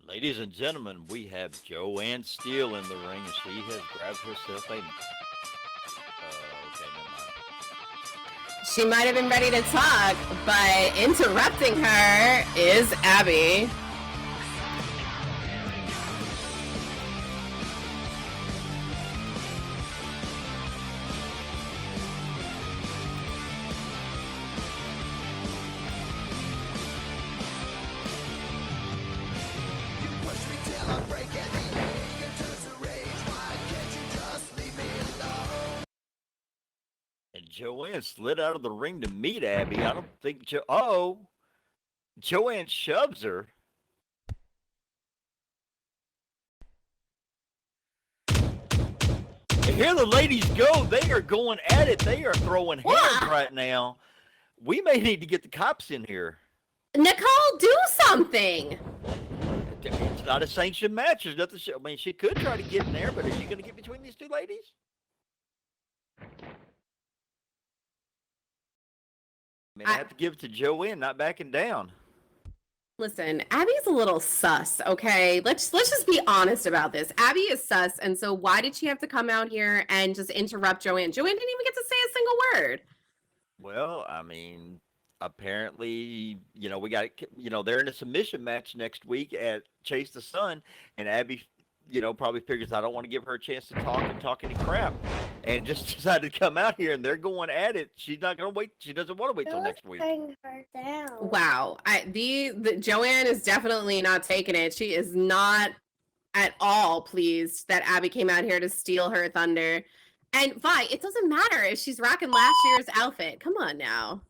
Ladies and gentlemen, we have Joanne Steele in the ring, and she has grabbed herself a. Okay, never mind. She might have been ready to talk, but interrupting her is Abby. And Joanne slid out of the ring to meet Abby. I don't think Joanne shoves her. And here the ladies go. They are going at it. They are throwing hands right now. We may need to get the cops in here. Nicole, do something. It's not a sanctioned match. There's nothing. I mean, she could try to get in there, but is she going to get between these two ladies? I mean, I have to give it to Joanne, not backing down. Listen, Abby's a little sus, okay? Let's just be honest about this. Abby is sus, and so why did she have to come out here and just interrupt Joanne? Joanne didn't even get to say a single word. Well, I mean, apparently, we got, they're in a submission match next week at Chase the Sun, and Abby, probably figures I don't want to give her a chance to talk any crap, and just decided to come out here, and they're going at it. She's not going to wait. She doesn't want to wait till next week. Her down. Wow. The Joanne is definitely not taking it. She is not at all pleased that Abby came out here to steal her thunder. And Vi, it doesn't matter if she's rocking last year's outfit. Come on now.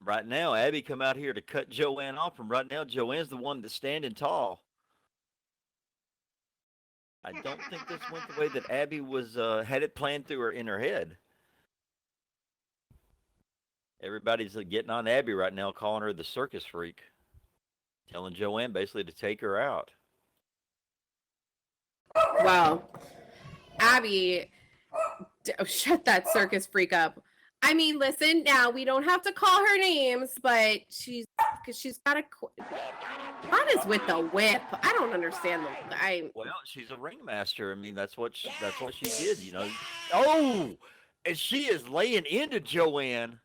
Right now, Abby come out here to cut Joanne off, and right now, Joanne's the one that's standing tall. I don't think this went the way that Abby had it planned in her head. Everybody's getting on Abby right now, calling her the circus freak, telling Joanne basically to take her out. Wow. Abby, shut that circus freak up. I mean, listen, now we don't have to call her names, but she's got a. What is with the whip? I don't understand. Well, she's a ringmaster. I mean, that's what she did. Oh, and she is laying into Joanne.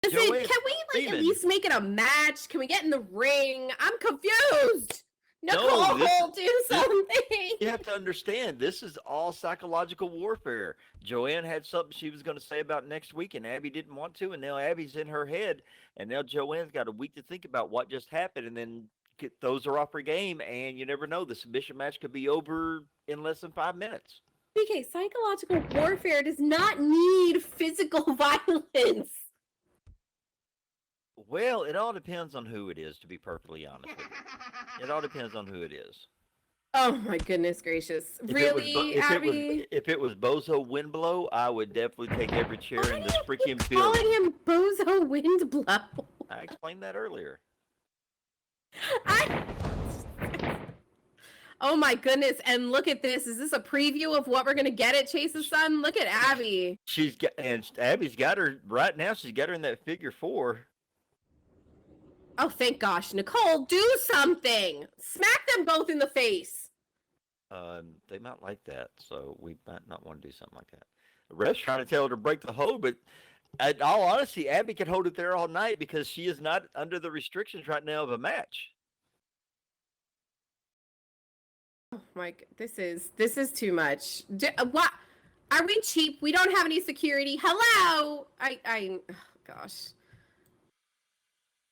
Listen, Joanne can we at least make it a match? Can we get in the ring? I'm confused. Nicole, do something. You have to understand, this is all psychological warfare. Joanne had something she was going to say about next week, and Abby didn't want to, and now Abby's in her head, and now Joanne's got a week to think about what just happened, and then throws her off her game, and you never know. The submission match could be over in less than 5 minutes. Okay, psychological warfare does not need physical violence. Well, it all depends on who it is, to be perfectly honest with you. It all depends on who it is. Oh my goodness gracious. Really, Abby? If it was Bozo Windblow, I would definitely take every chair in this freaking building. Calling him Bozo Windblow. I explained that earlier. Oh my goodness. And look at this. Is this a preview of what we're going to get at Chase the Sun? Look at Abby. Abby's got her right now. She's got her in that figure 4. Oh, thank gosh. Nicole, do something. Smack them both in the face. They might like that, so we might not want to do something like that. ref's trying to tell her to break the hold, but in all honesty, Abby could hold it there all night because she is not under the restrictions right now of a match. Oh Mike, this is too much. What? Are we cheap? We don't have any security. Hello. Oh, gosh.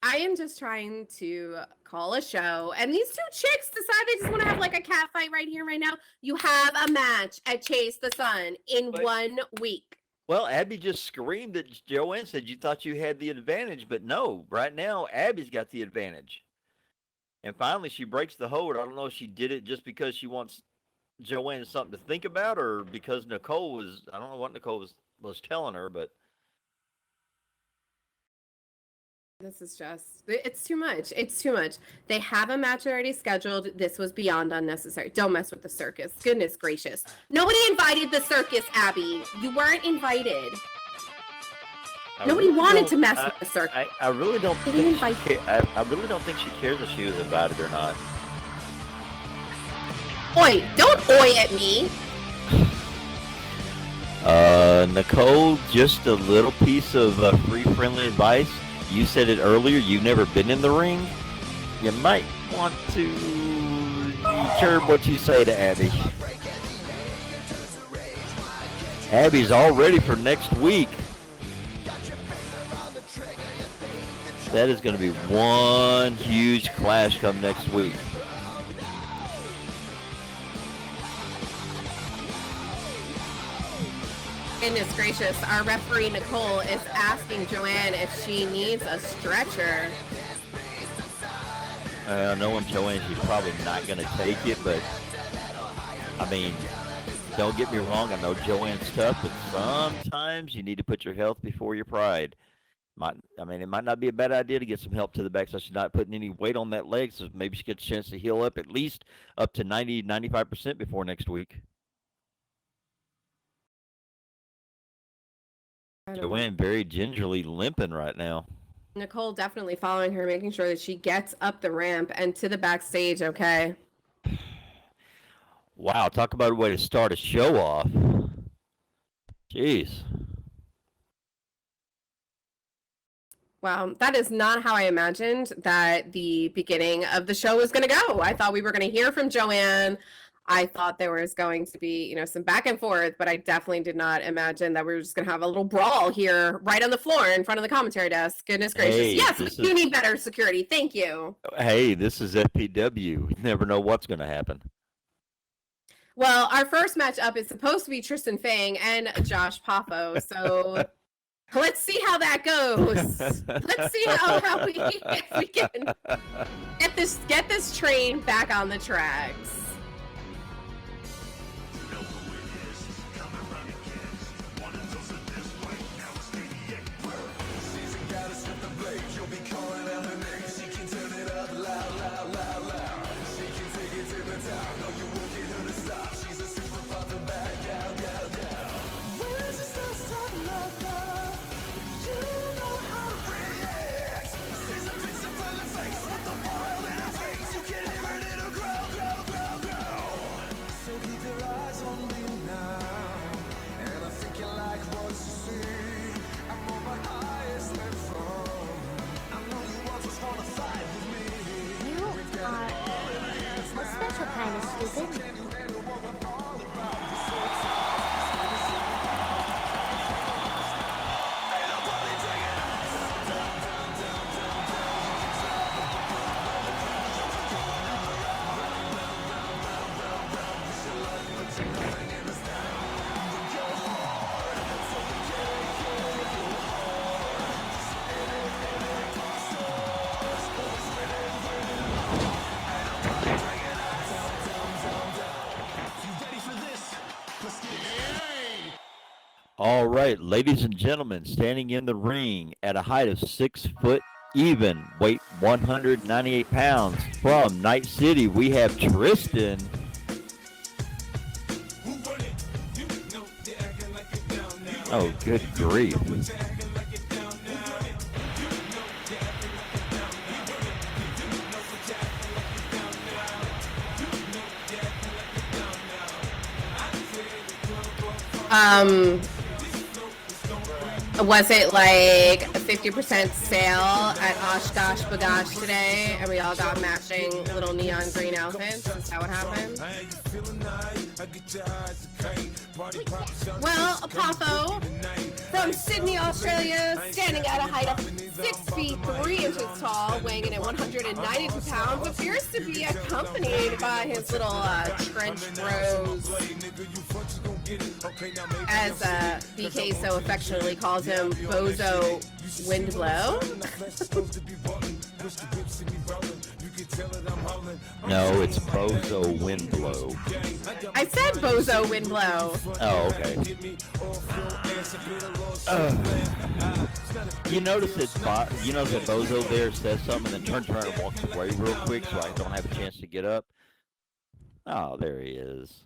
I am just trying to call a show, and these two chicks decide they just want to have like a cat fight right here, right now. You have a match at Chase the Sun in 1 week. Well, Abby just screamed at Joanne, said you thought you had the advantage, but no, right now Abby's got the advantage. And finally, she breaks the hold. I don't know if she did it just because she wants Joanne something to think about, or because Nicole was, I don't know what Nicole was telling her, but this is just, it's too much. It's too much. They have a match already scheduled. This was beyond unnecessary. Don't mess with the circus. Goodness gracious. Nobody invited the circus, Abby. You weren't invited. Nobody wanted to mess with the circus. I really don't think I really don't think she cares if she was invited or not. Oi, don't oi at me. Nicole, just a little piece of free friendly advice. You said it earlier, you've never been in the ring. You might want to be careful what you say to Abby. Abby's all ready for next week. That is going to be one huge clash come next week. Goodness gracious, our referee Nicole is asking Joanne if she needs a stretcher. Knowing Joanne, she's probably not going to take it, but I mean, don't get me wrong, I know Joanne's tough, but sometimes you need to put your health before your pride. It might not be a bad idea to get some help to the back so she's not putting any weight on that leg, so maybe she gets a chance to heal up at least up to 90, 95% before next week. Joanne very gingerly limping right now. Nicole definitely following her, making sure that she gets up the ramp and to the backstage, okay? Wow, talk about a way to start a show off. Jeez. Wow, that is not how I imagined that the beginning of the show was going to go. I thought we were going to hear from Joanne. I thought there was going to be, some back and forth, but I definitely did not imagine that we were just going to have a little brawl here right on the floor in front of the commentary desk. Goodness gracious. Hey, yes, we do need better security. Thank you. Hey, this is FPW. You never know what's going to happen. Well, our first match up is supposed to be Tristan Fang and Josh Poffo. So let's see how that goes. Let's see how we can get this train back on the tracks. All right, ladies and gentlemen, standing in the ring at a height of 6 foot even, weight 198 pounds, from Night City, we have Tristan. Oh, good grief. Was it like a 50% sale at Oshkosh Bagosh today, and we all got matching little neon green outfits? Is that what happened? Well, Apollo from Sydney, Australia, standing at a height of 6 feet 3 inches tall, weighing in at 192 pounds, appears to be accompanied by his little trench bros, as BK so affectionately calls him, Bozo Windblow. No, it's Bozo Windblow. I said Bozo Windblow. Oh, okay. You notice that Bozo there says something and then turns around and walks away real quick, so I don't have a chance to get up. Oh, there he is.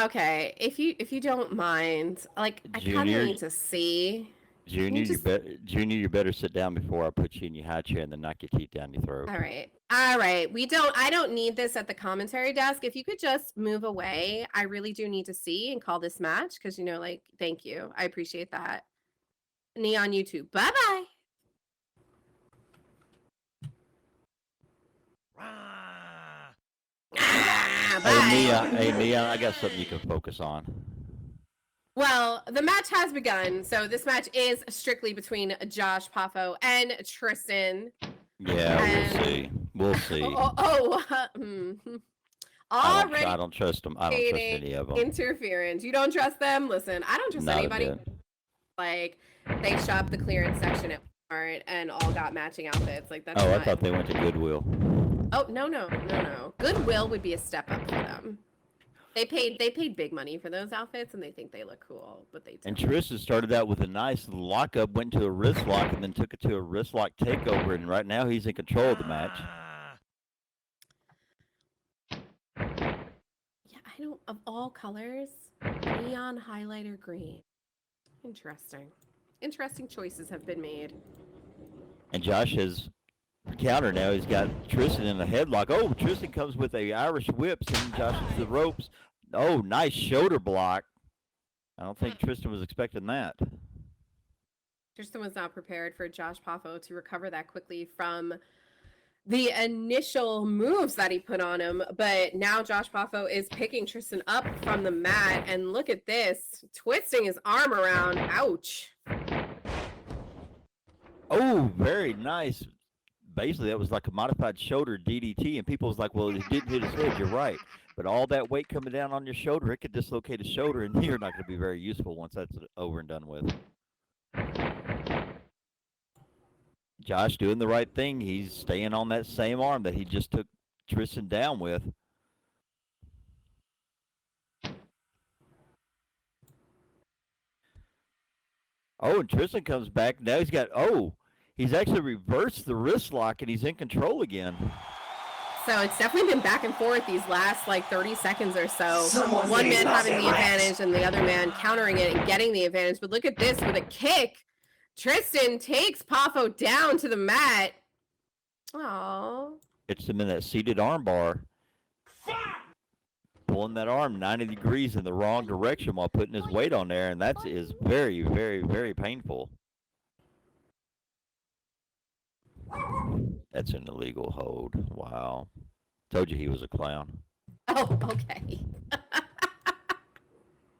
Okay, if you don't mind, like, I kind of need to see. Junior, you better sit down before I put you in your high chair and then knock your teeth down your throat. All right. I don't need this at the commentary desk. If you could just move away, I really do need to see and call this match because, like, thank you. I appreciate that. Neon YouTube. Bye-bye. Bye. Hey, Neon, I got something you can focus on. Well, the match has begun, so this match is strictly between Josh Poffo and Tristan. Yeah, we'll see. Already I don't trust them. I don't trust any of them. Interference. You don't trust them? Listen, I don't trust anybody. Like, they shopped the clearance section at Walmart and all got matching outfits. Like, that's I thought they went to Goodwill. Oh, no. Goodwill would be a step up for them. They paid big money for those outfits, and they think they look cool, but they don't. And Tristan started out with a nice lockup, went to a wrist lock, and then took it to a wrist lock takeover, and right now he's in control of the match. Yeah, I don't, of all colors, neon highlighter green. Interesting choices have been made. And Josh has counter now. He's got Tristan in a headlock. Oh, Tristan comes with a Irish whip, sending Josh into the ropes. Oh, nice shoulder block. I don't think Tristan was expecting that. Tristan was not prepared for Josh Poffo to recover that quickly from the initial moves that he put on him. But now Josh Poffo is picking Tristan up from the mat. And look at this, twisting his arm around. Ouch. Oh, very nice. Basically, that was like a modified shoulder DDT, and people was like, well, it didn't hit his head. You're right. But all that weight coming down on your shoulder, it could dislocate his shoulder, and you're not going to be very useful once that's over and done with. Josh doing the right thing. He's staying on that same arm that he just took Tristan down with. Oh, and Tristan comes back. Now he's got, he's actually reversed the wrist lock, and he's in control again. So it's definitely been back and forth these last, 30 seconds or so. One man having the advantage and the other man countering it and getting the advantage. But look at this with a kick. Tristan takes Poffo down to the mat. Aww. It's him in that seated arm bar. Pulling that arm 90 degrees in the wrong direction while putting his weight on there, and that is very, very, very painful. That's an illegal hold. Wow. Told you he was a clown. Oh, okay.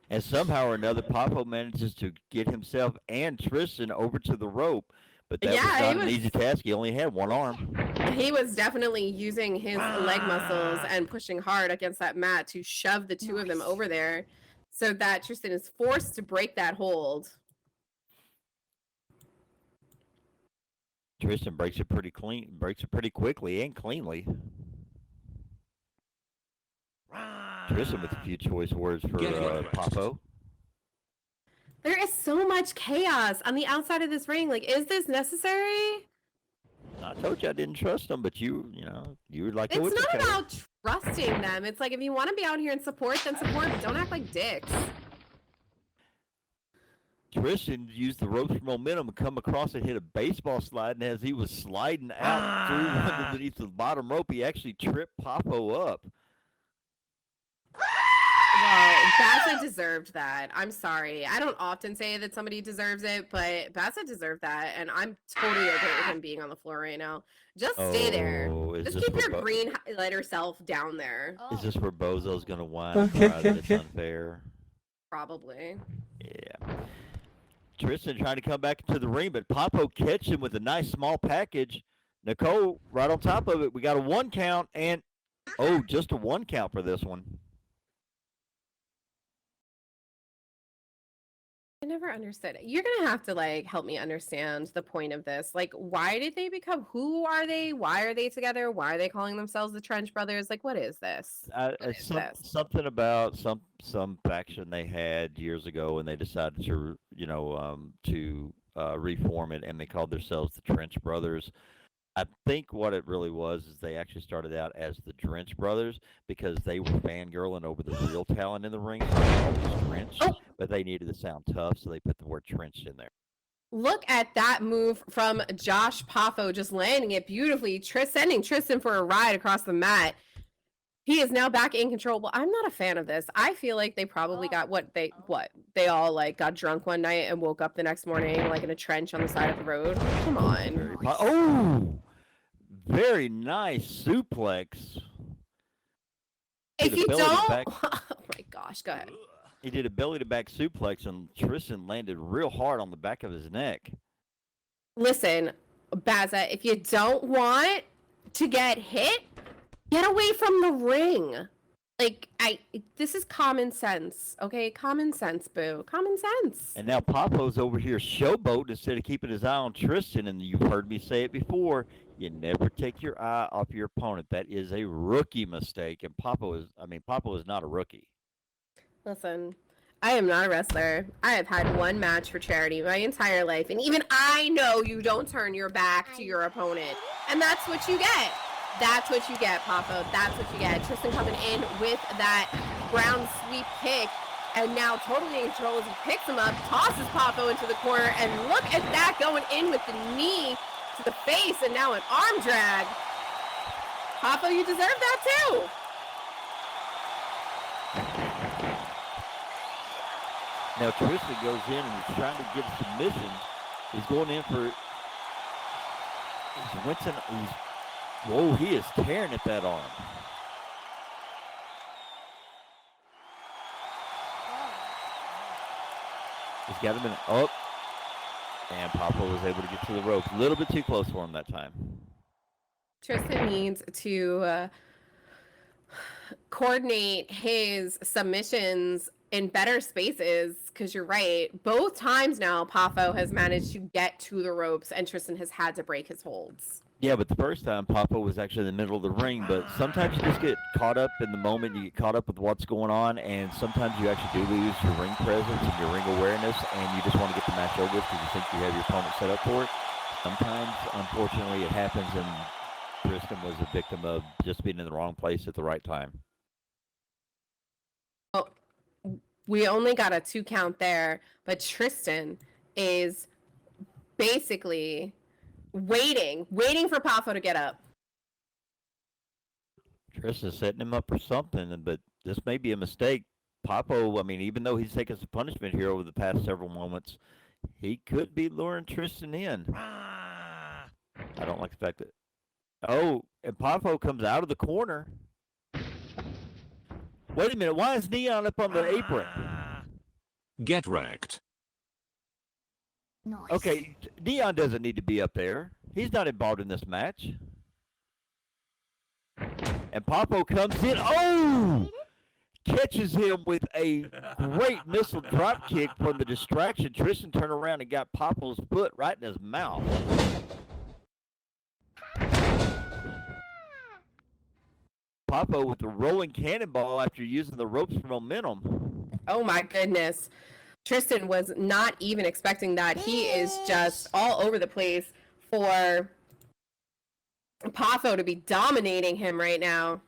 And somehow or another, Poffo manages to get himself and Tristan over to the rope. But that was not an easy task. He only had one arm. He was definitely using his leg muscles and pushing hard against that mat to shove the two of them over there so that Tristan is forced to break that hold. Tristan breaks it pretty quickly and cleanly. Tristan with a few choice words for Poffo. There is so much chaos on the outside of this ring. Like, is this necessary? I told you I didn't trust them, but you were like, it's not about trusting them. It's like, if you want to be out here and support, then support, but don't act like dicks. Tristan used the ropes for momentum and come across and hit a baseball slide, and as he was sliding out through underneath the bottom rope, he actually tripped Poffo up. Well, Bassett deserved that. I'm sorry. I don't often say that somebody deserves it, but Bassett deserved that, and I'm totally okay with him being on the floor right now. Just stay there. Oh, is Just this keep where your green highlighter self down there. is this where Bozo's gonna whine Okay, and cry that it's unfair? Probably. Yeah. Tristan trying to come back into the ring, but Papo catch him with a nice small package. Nicole right on top of it. We got a 1 count and just a 1 count for this one. I never understood. You're gonna have to like help me understand the point of this. Like, why did they become? Who are they? Why are they together? Why are they calling themselves the Trench Brothers? Like, what is this? What is this? Something about some faction they had years ago, and they decided to reform it, and they called themselves the Trench Brothers. I think what it really was is they actually started out as the Drench Brothers because they were fangirling over the real talent in the ring. So they always drenched, but they needed to sound tough, so they put the word trenched in there. Look at that move from Josh Poffo, just landing it beautifully, sending Tristan for a ride across the mat. He is now back in control. Well, I'm not a fan of this. I feel like they probably got they all like got drunk one night and woke up the next morning like in a trench on the side of the road. Come on. Very nice suplex. If you don't, oh my gosh, go ahead. He did a belly to back suplex, and Tristan landed real hard on the back of his neck. Listen, Baza, if you don't want to get hit, get away from the ring. Like, this is common sense, okay? Common sense, boo. Common sense. And now Papo's over here showboating instead of keeping his eye on Tristan, and you've heard me say it before, you never take your eye off your opponent. That is a rookie mistake, and Papo is not a rookie. Listen, I am not a wrestler. I have had one match for charity my entire life, and even I know you don't turn your back to your opponent, and that's what you get. That's what you get, Papo. That's what you get. Tristan coming in with that ground sweep kick, and now totally in control as he picks him up, tosses Papo into the corner, and look at that going in with the knee to the face, and now an arm drag. Papo, you deserve that too. Now Tristan goes in and he's trying to get a submission. He's going in for. He is tearing at that arm. He's got him up. And Papo was able to get to the ropes. A little bit too close for him that time. Tristan needs to coordinate his submissions in better spaces, because you're right. Both times now, Papo has managed to get to the ropes, and Tristan has had to break his holds. Yeah, but the first time, Papo was actually in the middle of the ring. But sometimes you just get caught up in the moment. You get caught up with what's going on, and sometimes you actually do lose your ring presence and your ring awareness, and you just want to get the match over with because you think you have your opponent set up for it. Sometimes, unfortunately, it happens, and Tristan was a victim of just being in the wrong place at the right time. Well, we only got a 2 count there, but Tristan is basically waiting for Papo to get up. Tristan's setting him up for something, but this may be a mistake. Papo, even though he's taken some punishment here over the past several moments, he could be luring Tristan in. I don't like the fact that... and Papo comes out of the corner. Wait a minute, why is Neon up on the apron? Get wrecked. Nice. Okay, Neon doesn't need to be up there. He's not involved in this match. And Papo comes in. Catches him with a great missile drop kick from the distraction. Tristan turned around and got Papo's foot right in his mouth. Papo with the rolling cannonball after using the ropes for momentum. Oh my goodness. Tristan was not even expecting that. He is just all over the place for Papo to be dominating him right now.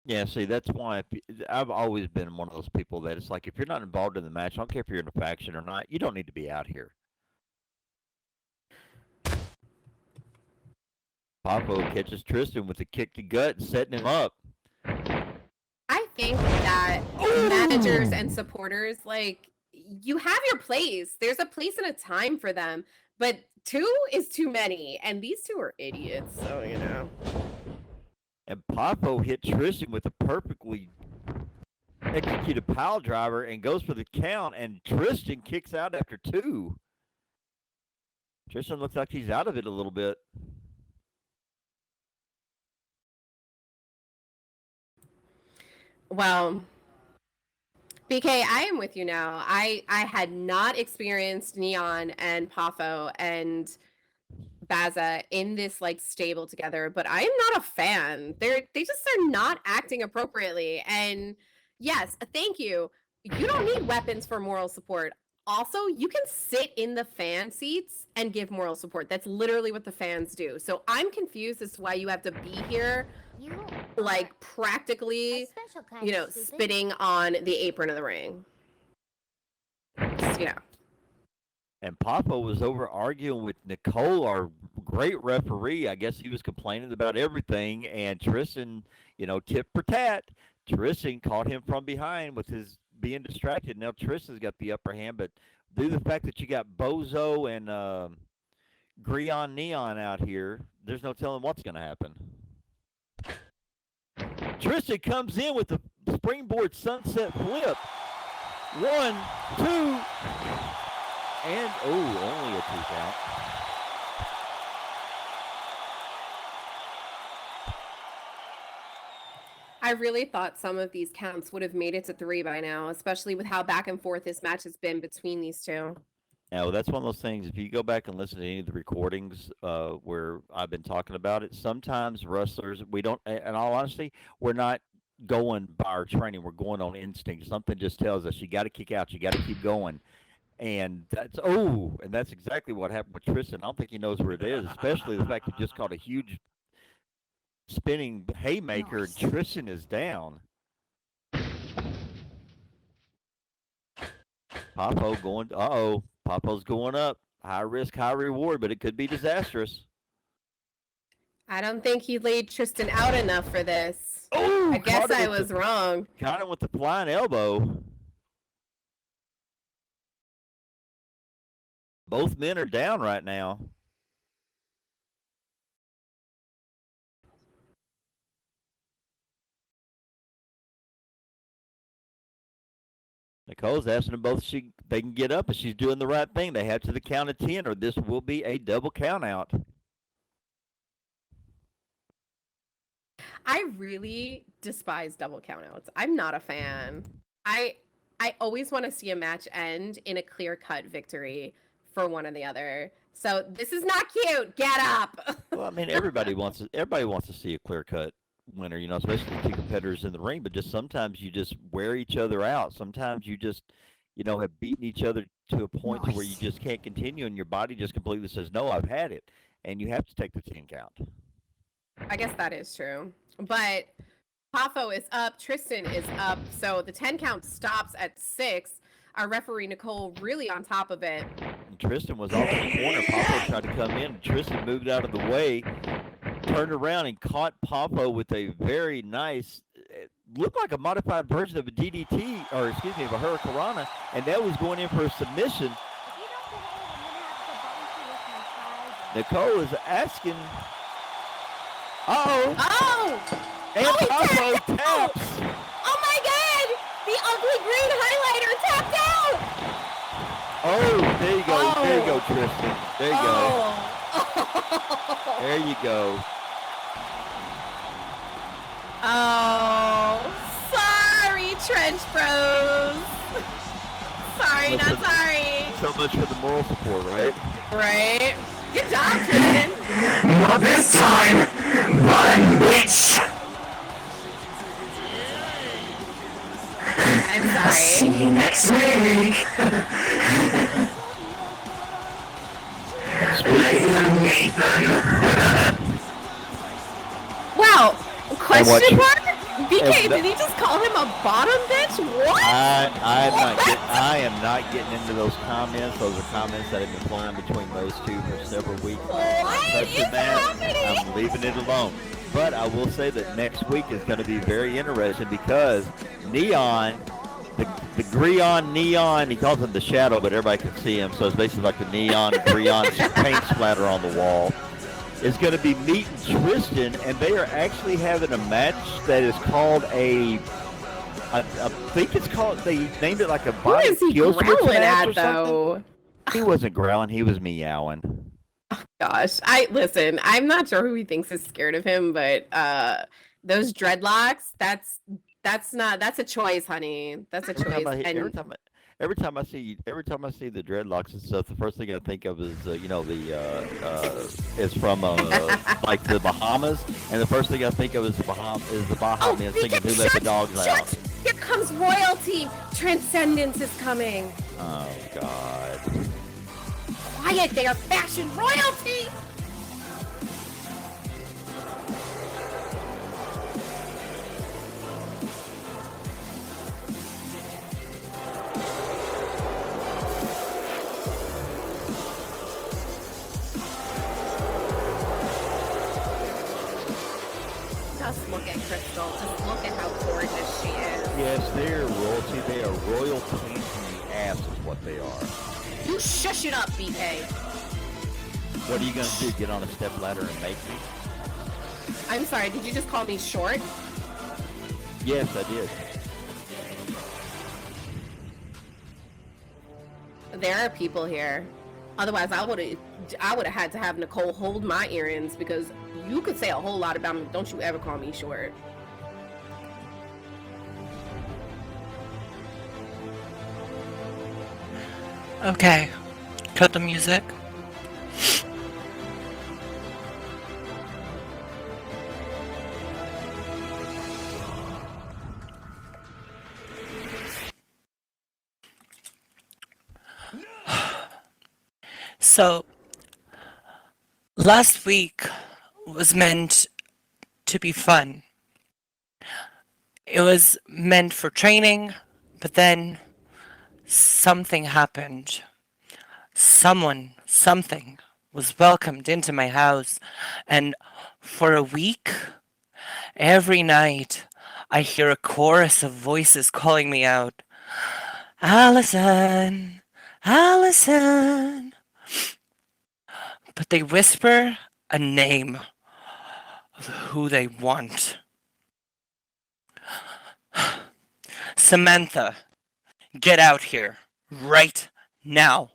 Yeah, see, that's why I've always been one of those people that it's like, if you're not involved in the match, I don't care if you're in a faction or not, you don't need to be out here. Papo catches Tristan with a kick to gut and setting him up. I think that managers and supporters, like, you have your place. There's a place and a time for them, but 2 is too many, and these 2 are idiots. So you know. And Popo hit Tristan with a perfectly executed pile driver and goes for the count, and Tristan kicks out after 2. Tristan looks like he's out of it a little bit. Well, BK, I am with you now. I had not experienced Neon and Pafo and Baza in this like stable together, but I am not a fan. They just are not acting appropriately. And yes, thank you. You don't need weapons for moral support. Also, you can sit in the fan seats and give moral support. That's literally what the fans do. So I'm confused as to why you have to be here, You like are practically, a special kind you know, of stupid. spitting on the apron of the ring. Just, you know. And Papa was over arguing with Nicole, our great referee. I guess he was complaining about everything, and Tristan, you know, tit for tat. Tristan caught him from behind with his being distracted. Now Tristan's got the upper hand, but due to the fact that you got Bozo and Grion Neon out here, there's no telling what's going to happen. Tristan comes in with the springboard sunset flip. 1, 2, and only a 2 count. I really thought some of these counts would have made it to 3 by now, especially with how back and forth this match has been between these 2. Now, that's one of those things, if you go back and listen to any of the recordings where I've been talking about it, sometimes wrestlers, we don't, in all honesty, we're not going by our training. We're going on instinct. Something just tells us you got to kick out. You got to keep going. And that's exactly what happened with Tristan. I don't think he knows where it is, especially the fact he just caught a huge spinning haymaker, Nice. and Tristan is down. Papo going, Papo's going up. High risk, high reward, but it could be disastrous. I don't think he laid Tristan out enough for this. Oh, I guess I was wrong. Caught him with the flying elbow. Both men are down right now. Nicole's asking them both if they can get up, and she's doing the right thing. They have to the count of 10, or this will be a double count out. I really despise double countouts. I'm not a fan. I always want to see a match end in a clear-cut victory for one or the other. So this is not cute. Get up. Well, I mean, everybody wants to see a clear-cut winner, you know, especially the 2 competitors in the ring, but just sometimes you just wear each other out. Sometimes you just, you know, have beaten each other to a point to where you just can't continue, and your body just completely says, no, I've had it. And you have to take the 10 count. I guess that is true. But Pafo is up, Tristan is up, so the 10 count stops at 6. Our referee Nicole really on top of it. And Tristan was off in the corner. Papo tried to come in. Tristan moved out of the way, turned around, and caught Papo with a very nice, it looked like a modified version of a DDT, or excuse me, of a Hurricanrana, and that was going in for a submission. If you don't behave, I'm gonna have to bump you with my thighs. Nicole is asking. Uh-oh. Oh! And Oh, he Papo tapped taps. Oh my god! The ugly green highlighter tapped out! Oh, there you go. Oh. There you go, Tristan. There you go. Oh. There you go. Oh, sorry, Trench Bros. Sorry, not Listen. sorry. So much for the moral support, right? Right? Good job, Tristan. Not this time! Run, bitch! I'm See sorry. you next week! Later, Nathan! Wow. Question mark? BK, and did he just call him a bottom bitch? What? I am not getting into those comments. Those are comments that have been flying between those 2 for several weeks. What Touching is that, happening? I'm leaving it alone. But I will say that next week is going to be very interesting because Neon, the Greon Neon, he calls him the Shadow, but everybody can see him, so it's basically like the Neon Greon paint splatter on the wall, is going to be meeting Tristan, and they are actually having a match that is called I think it's called, they named it like a Who body is he kill switch growling match or at, something. though? He wasn't growling, he was meowing. Gosh, listen. I'm not sure who he thinks is scared of him, but those dreadlocks. That's a choice, honey. That's a Every choice. time I, And every time I see the dreadlocks and stuff, the first thing I think of is it's from like the Bahamas, and the first thing I think of is the Baha man singing "Who Let the Dogs Out." Here comes royalty. Transcendence is coming. Oh God. Quiet, they are fashion royalty. Just look at Crystal. Just look at how gorgeous she is. Yes, they are royalty. They are royal pains in the ass is what they are. You shush it up, BK. What are you gonna do? Get on a step ladder and make me? I'm sorry, did you just call me short? Yes, I did. There are people here. Otherwise, I would have had to have Nicole hold my earrings because you could say a whole lot about me. Don't you ever call me short. Okay, cut the music. So, last week was meant to be fun. It was meant for training, but then something happened. Something was welcomed into my house, and for a week, every night, I hear a chorus of voices calling me out. Allison, Allison. But they whisper a name of who they want. Samantha, get out here right now.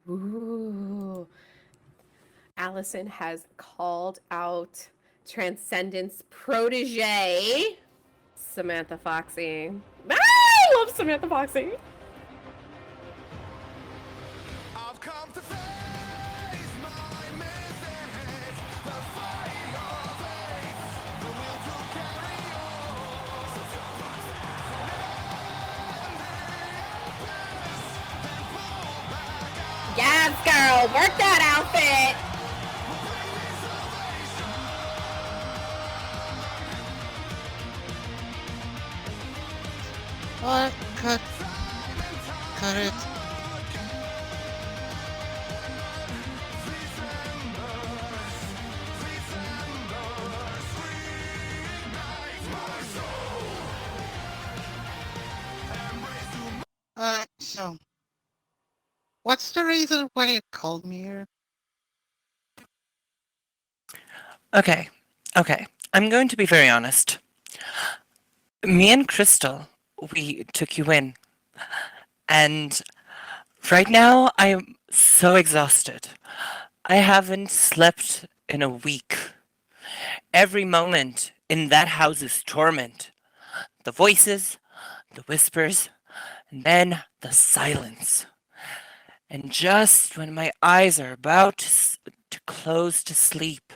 Ooh. Allison has called out Transcendence protege, Samantha Foxy. Ah, I love Samantha Foxy. I've come to face my message, the fight of faith, the will to carry on. So sometimes Yes, girl, work that outfit. What? Cut it. So, what's the reason why you called me here? Okay. I'm going to be very honest. Me and Crystal, we took you in. And right now, I am so exhausted. I haven't slept in a week. Every moment in that house is torment. The voices, the whispers, and then the silence. And just when my eyes are about to close to sleep,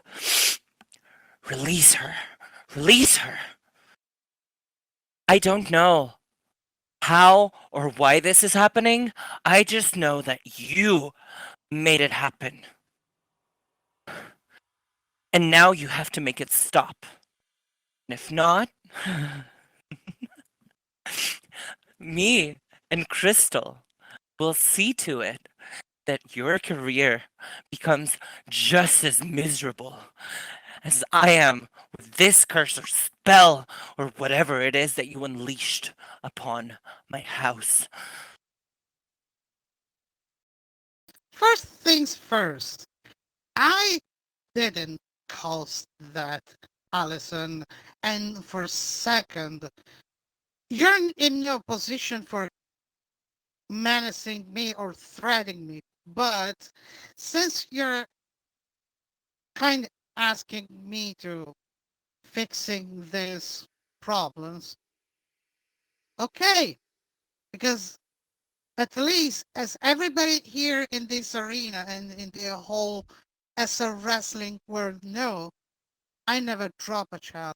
release her. Release her. I don't know how or why this is happening. I just know that you made it happen. And now you have to make it stop. And if not, me and Crystal will see to it that your career becomes just as miserable as I am with this curse or spell or whatever it is that you unleashed upon my house. First things first, I didn't cause that, Allison. And for second, you're in no position for menacing me or threatening me. But since you're kind of asking me to fixing these problems, okay, because at least as everybody here in this arena and in the whole as a wrestling world know, I never drop a child.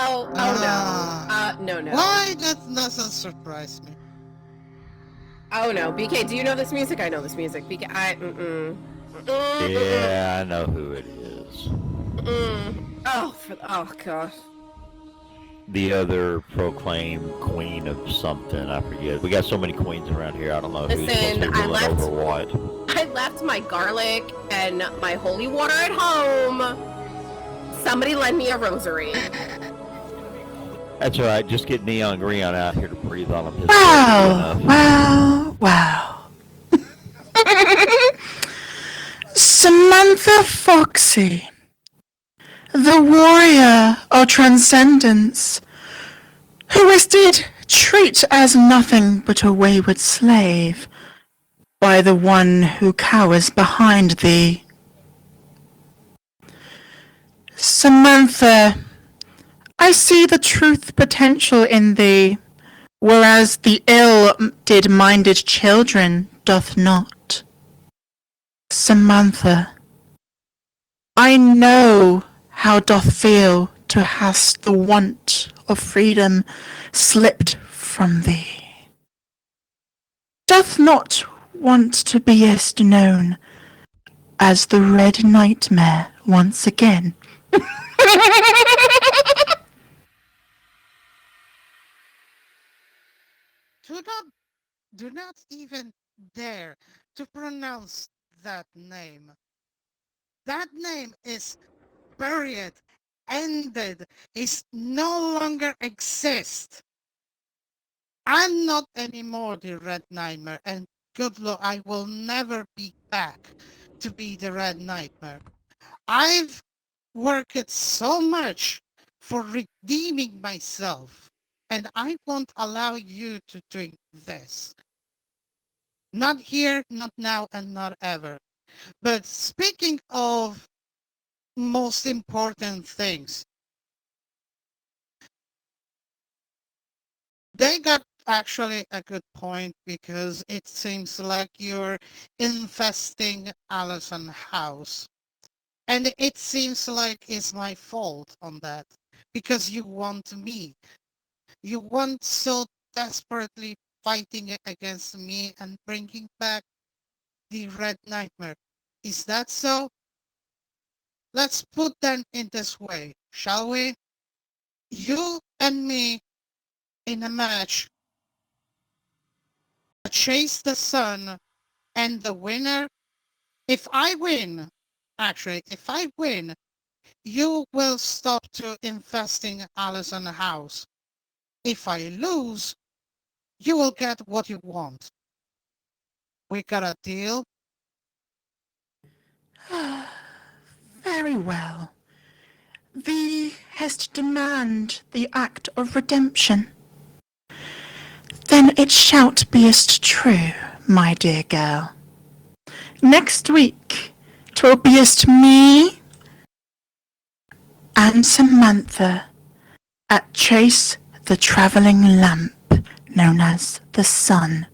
Oh no. No. Why that doesn't surprise me? Oh no. BK, do you know this music? I know this music. BK, Yeah, I know who it is. Oh gosh. The other proclaimed queen of something, I forget. We got so many queens around here, I don't know who's supposed to Listen, be I ruling over what. I left my garlic and my holy water at home. Somebody lend me a rosary. That's alright, just get Neon Green out here to breathe on him. Wow. Samantha Foxy, the warrior of transcendence, who was did treat as nothing but a wayward slave by the one who cowers behind thee. Samantha, I see the truth potential in thee, whereas the ill-minded children doth not. Samantha, I know how doth feel to hast the want of freedom slipped from thee. Doth not want to beest known as the Red Nightmare once again. Do not even dare to pronounce that name. That name is buried, ended, is no longer exist. I'm not anymore the Red Nightmare, and good Lord, I will never be back to be the Red Nightmare. I've worked so much for redeeming myself, and I won't allow you to do this. Not here, not now, and not ever. But speaking of most important things, they got actually a good point because it seems like you're infesting Allison house. And it seems like it's my fault on that because you want me. You want so desperately fighting against me and bringing back the Red Nightmare. Is that so? Let's put them in this way, shall we? You and me in a match. Chase the sun, and the winner, if I win, you will stop to infesting Allison house. If I lose, you will get what you want. We got a deal? Very well. Thee hast demand the act of redemption. Then it shalt beest true, my dear girl. Next week, 'twill beest me and Samantha at Chase the Travelling Lamp known as the Sun.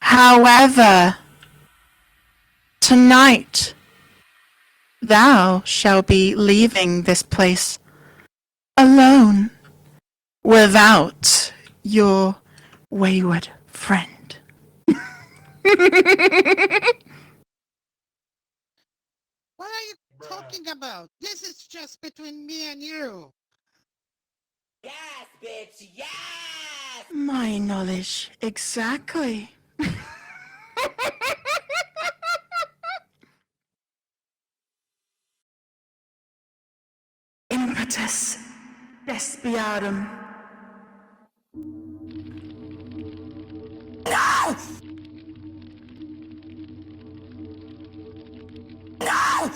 However, tonight thou shalt be leaving this place alone, without your wayward friend. What are you talking about? This is just between me and you. Yes, bitch, yes! My knowledge, exactly. Impetus Despiatum. No! No!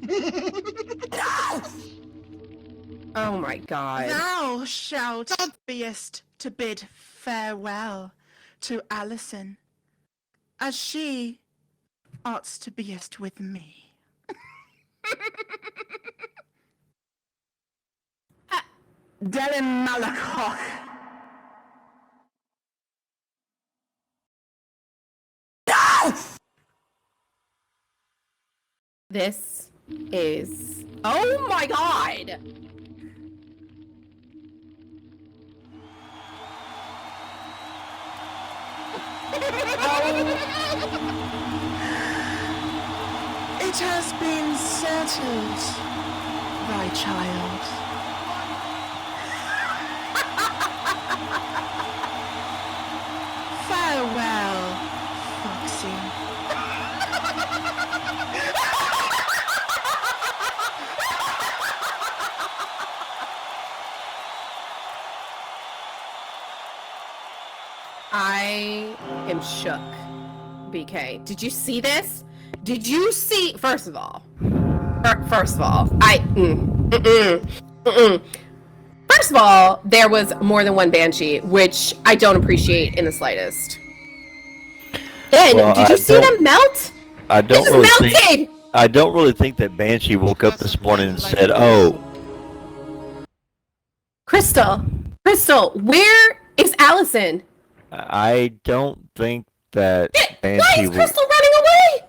No! Oh my god. Thou shalt beest to bid farewell to Alison, as she ought to beest with me. Delin Malakoch. No! This is. Oh my god! It has been settled, thy child. Farewell, Foxy. I am shook. BK, did you see this? Did you see? First of all, first of all, First of all, there was more than one Banshee, which I don't appreciate in the slightest. Then, Well, did you I see don't- them melt? I They don't just really melted! think. I don't really think that Banshee woke up this morning and said, "Oh, Crystal, where is Allison? I don't think that Why Banshee is Crystal running away?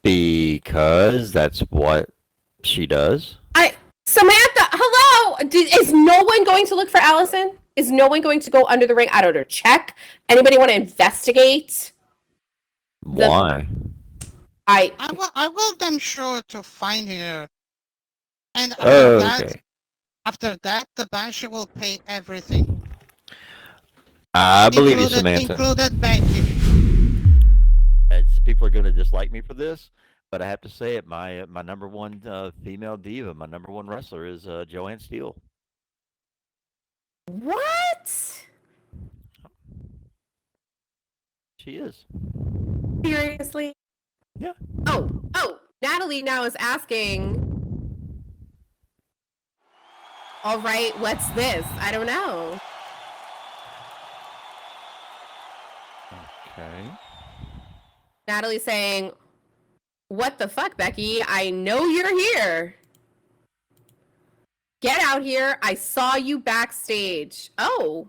because that's what she does." Samantha, hello! Is no one going to look for Allison? Is no one going to go under the ring? I don't know, check? Anybody want to investigate? Why? I will then sure to find her. And Oh, after that, the Banshee will pay everything. I believe you, included- Samantha. Included banking. People are going to dislike me for this, but I have to say it. My number one female diva, my number one wrestler is Joanne Steele. What? She is. Seriously? Yeah. Oh, Natalie now is asking. All right, what's this? I don't know. Okay. Natalie's saying, "What the fuck, Becky? I know you're here. Get out here. I saw you backstage." Oh.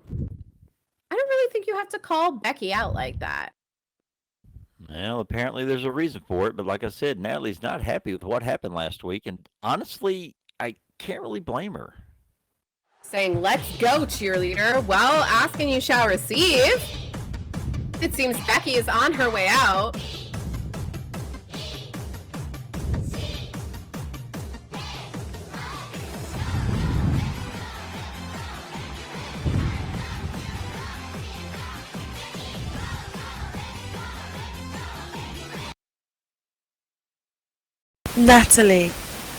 I don't really think you have to call Becky out like that. Well, apparently there's a reason for it, but like I said, Natalie's not happy with what happened last week, and honestly, I can't really blame her. Saying, "Let's go, cheerleader." Well, ask and you shall receive. It seems Becky is on her way out. Natalie,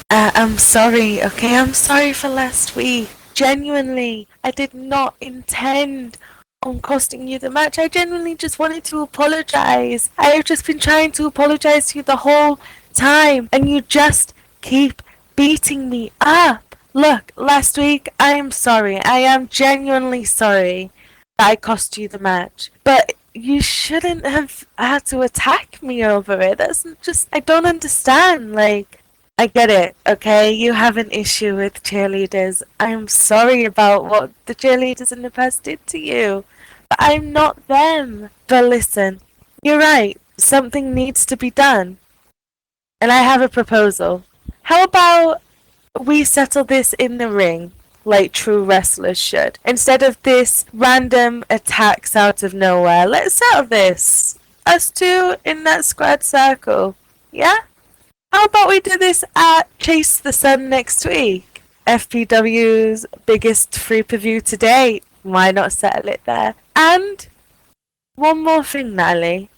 I'm sorry, okay? I'm sorry for last week. Genuinely, I did not intend on costing you the match. I genuinely just wanted to apologize. I have just been trying to apologize to you the whole time, and you just keep beating me up. Look, last week, I am sorry. I am genuinely sorry that I cost you the match. But you shouldn't have had to attack me over it. That's just, I don't understand. Like, I get it, okay? You have an issue with cheerleaders. I'm sorry about what the cheerleaders in the past did to you. But I'm not them. But listen, you're right. Something needs to be done. And I have a proposal. How about we settle this in the ring, like true wrestlers should? Instead of this random attacks out of nowhere, let's settle this. Us two in that squared circle. Yeah? How about we do this at Chase the Sun next week? FPW's biggest free per-view to date. Why not settle it there? And one more thing, Natalie.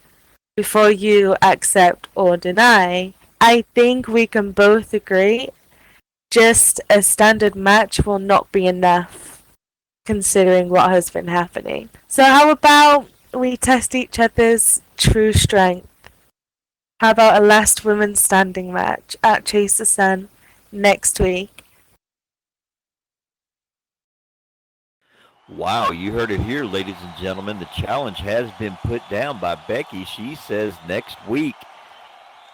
Before you accept or deny, I think we can both agree just a standard match will not be enough, considering what has been happening. So how about we test each other's true strength? How about a last women standing match at Chase the Sun next week? Wow, you heard it here, ladies and gentlemen. The challenge has been put down by Becky. She says next week,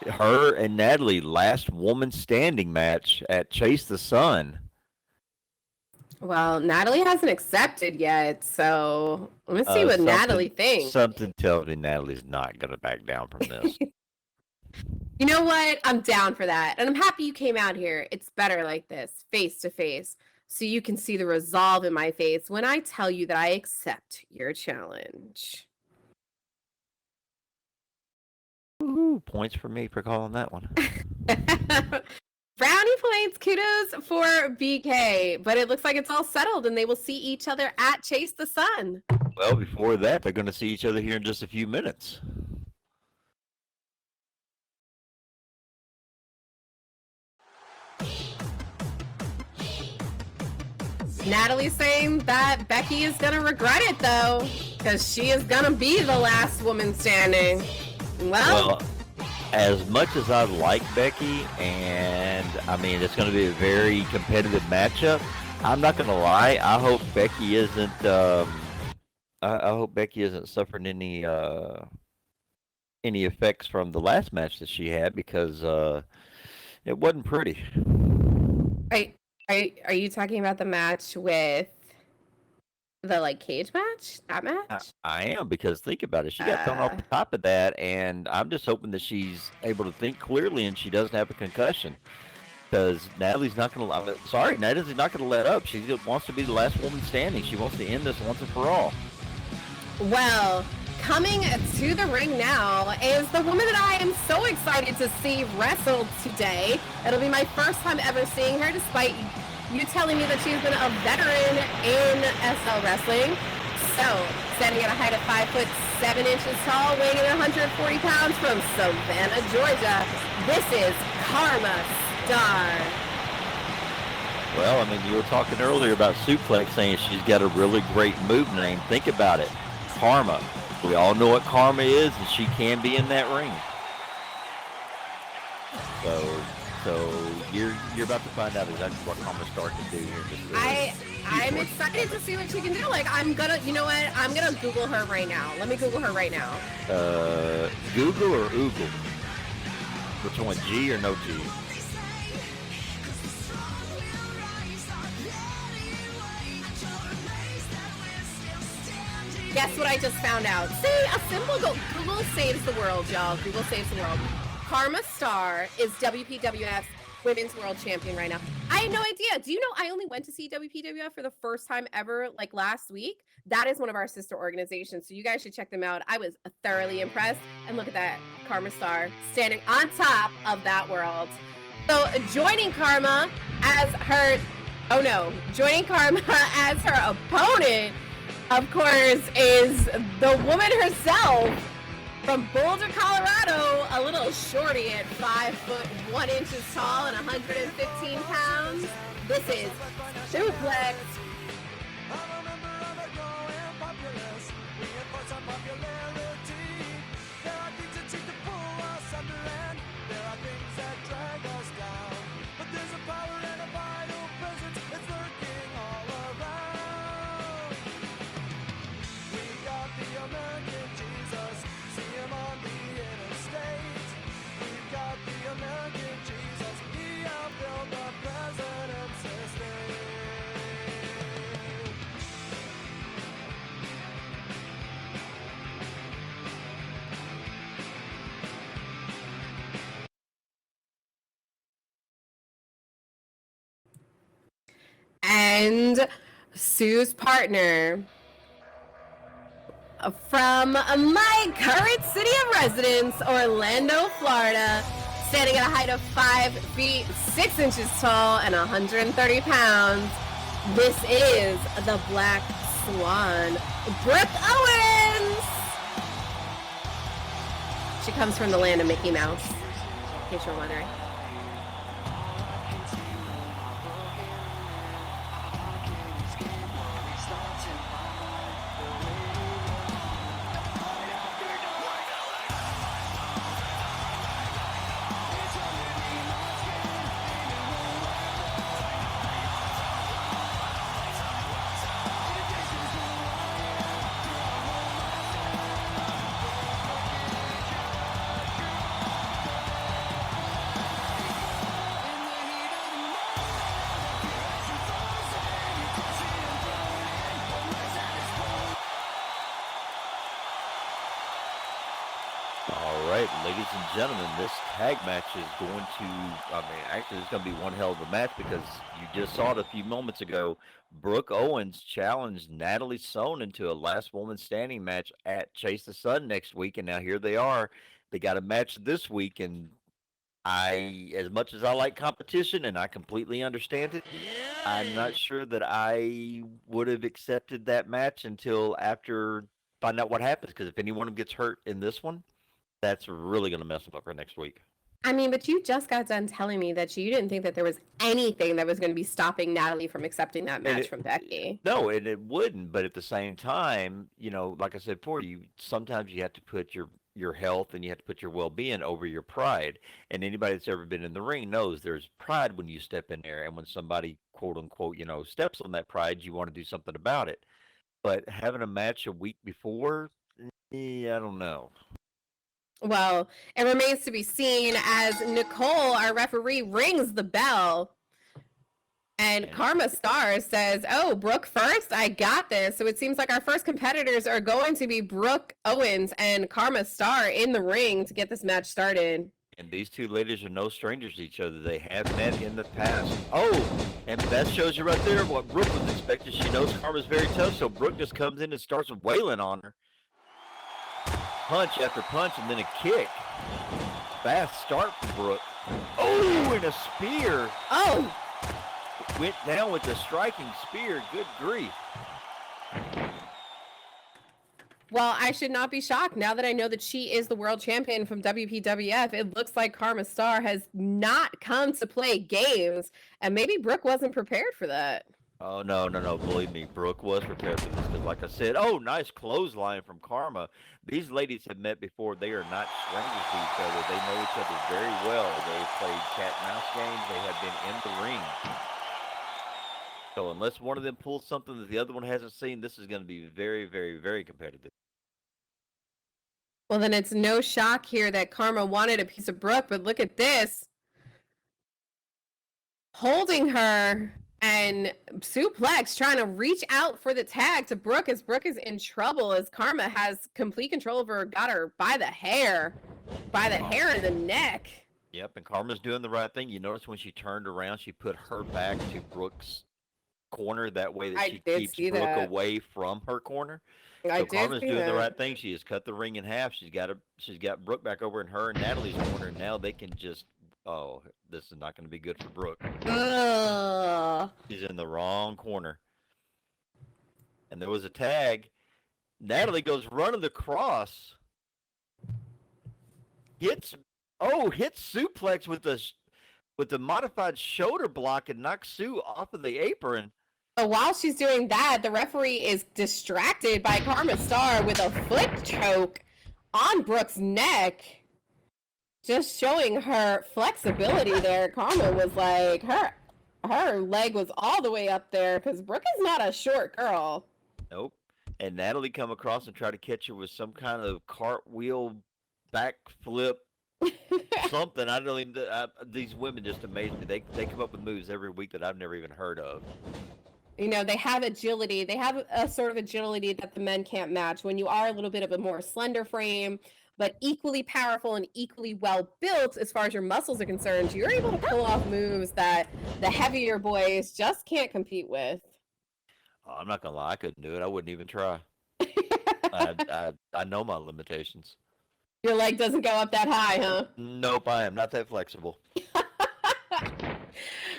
her and Natalie, last woman standing match at Chase the Sun. Well, Natalie hasn't accepted yet, so let's see what Natalie thinks. Something tells me Natalie's not going to back down from this. You know what? I'm down for that. And I'm happy you came out here. It's better like this, face to face, so you can see the resolve in my face when I tell you that I accept your challenge. Ooh, points for me for calling that one. Brownie points, kudos for BK, but it looks like it's all settled and they will see each other at Chase the Sun. Well, before that, they're going to see each other here in just a few minutes. Natalie's saying that Becky is going to regret it, though, because she is going to be the last woman standing. Well, as much as I like Becky, and I mean, it's going to be a very competitive matchup, I'm not going to lie. I hope Becky isn't. I hope Becky isn't suffering any effects from the last match that she had, because it wasn't pretty. Are you talking about the match with the cage match? That match? I am, because think about it. She got thrown off the top of that, and I'm just hoping that she's able to think clearly and she doesn't have a concussion. Because Natalie's not going to. Sorry, Natalie's not going to let up. She wants to be the last woman standing. She wants to end this once and for all. Well, coming to the ring now is the woman that I am so excited to see wrestle today. It'll be my first time ever seeing her, despite you telling me that she's been a veteran in SL wrestling. So, standing at a height of 5'7" tall, weighing in 140 pounds from Savannah, Georgia, this is Karma Star. Well, I mean, you were talking earlier about Suplex, saying she's got a really great move name. Think about it. Karma. We all know what Karma is, and she can be in that ring. So you're about to find out exactly what Karma Star can do here. I'm excited to see what she can do. You know what? I'm gonna Google her right now. Let me Google her right now. Google or Oogle? Which one, G or no G? Guess what I just found out? See, a simple Google saves the world, y'all. Google saves the world. Karma Star is WPWF's Women's World Champion right now. I had no idea. Do you know I only went to see WPWF for the first time ever, last week? That is one of our sister organizations, so you guys should check them out. I was thoroughly impressed. And look at that, Karma Star standing on top of that world. So joining Karma as her opponent, of course, is the woman herself from Boulder, Colorado, a little shorty at 5'1" tall and 115 pounds. This is Suplex. And Sue's partner from my current city of residence, Orlando, Florida, standing at a height of 5 feet 6 inches tall and 130 pounds. This is the Black Swan, Brooke Owens. She comes from the land of Mickey Mouse, in case you're wondering. All right, ladies and gentlemen, this tag match is going to, actually, it's going to be one hell of a match because you just saw it a few moments ago. Brooke Owens challenged Natalie Sohn into a last woman standing match at Chase the Sun next week, and now here they are. They got a match this week, and as much as I like competition and I completely understand it, I'm not sure that I would have accepted that match until after find out what happens, because if any one of them gets hurt in this one, that's really going to mess them up for next week. I mean, but you just got done telling me that you didn't think that there was anything that was going to be stopping Natalie from accepting that match from Becky. No, and it wouldn't. But at the same time, like I said before, sometimes you have to put your health and you have to put your well-being over your pride. And anybody that's ever been in the ring knows there's pride when you step in there, and when somebody, quote unquote, steps on that pride, you want to do something about it. But having a match a week before, I don't know. Well, it remains to be seen as Nicole, our referee, rings the bell. And Karma Star says, "Oh, Brooke first? I got this." So it seems like our first competitors are going to be Brooke Owens and Karma Star in the ring to get this match started. And these two ladies are no strangers to each other. They have met in the past. Oh, and that shows you right there what Brooke was expecting. She knows Karma's very tough, so Brooke just comes in and starts wailing on her. Punch after punch, and then a kick. Fast start for Brooke. Oh, and a spear. Oh! Went down with a striking spear. Good grief. Well, I should not be shocked now that I know that she is the world champion from WPWF. It looks like Karma Star has not come to play games, and maybe Brooke wasn't prepared for that. Oh, no. Believe me, Brooke was prepared for this because, like I said, nice clothesline from Karma. These ladies have met before. They are not strangers to each other. They know each other very well. They've played cat and mouse games. They have been in the ring. So unless one of them pulls something that the other one hasn't seen, this is going to be very, very, very competitive. Well, then it's no shock here that Karma wanted a piece of Brooke, but look at this. Holding her and suplex, trying to reach out for the tag to Brooke as Brooke is in trouble as Karma has complete control of her, got her by the hair and the neck. Yep, and Karma's doing the right thing. You notice when she turned around, she put her back to Brooke's corner. That way that she keeps Brooke away from her corner. So Karma's doing the right thing. She has cut the ring in half. She's got Brooke back over in her and Natalie's corner. Now they can just, this is not going to be good for Brooke. Ugh. She's in the wrong corner. And there was a tag. Natalie goes running across. Hits suplex with the modified shoulder block and knocks Sue off of the apron. So while she's doing that, the referee is distracted by Karma Star with a foot choke on Brooke's neck. Just showing her flexibility there. Karma was like, her leg was all the way up there because Brooke is not a short girl. Nope. And Natalie come across and try to catch her with some kind of cartwheel, backflip, something. I don't even. These women just amaze me. They come up with moves every week that I've never even heard of. You know, they have agility. They have a sort of agility that the men can't match. When you are a little bit of a more slender frame, but equally powerful and equally well built as far as your muscles are concerned, you're able to pull off moves that the heavier boys just can't compete with. Oh, I'm not gonna lie, I couldn't do it. I wouldn't even try. I know my limitations. Your leg doesn't go up that high, huh? Nope, I am not that flexible.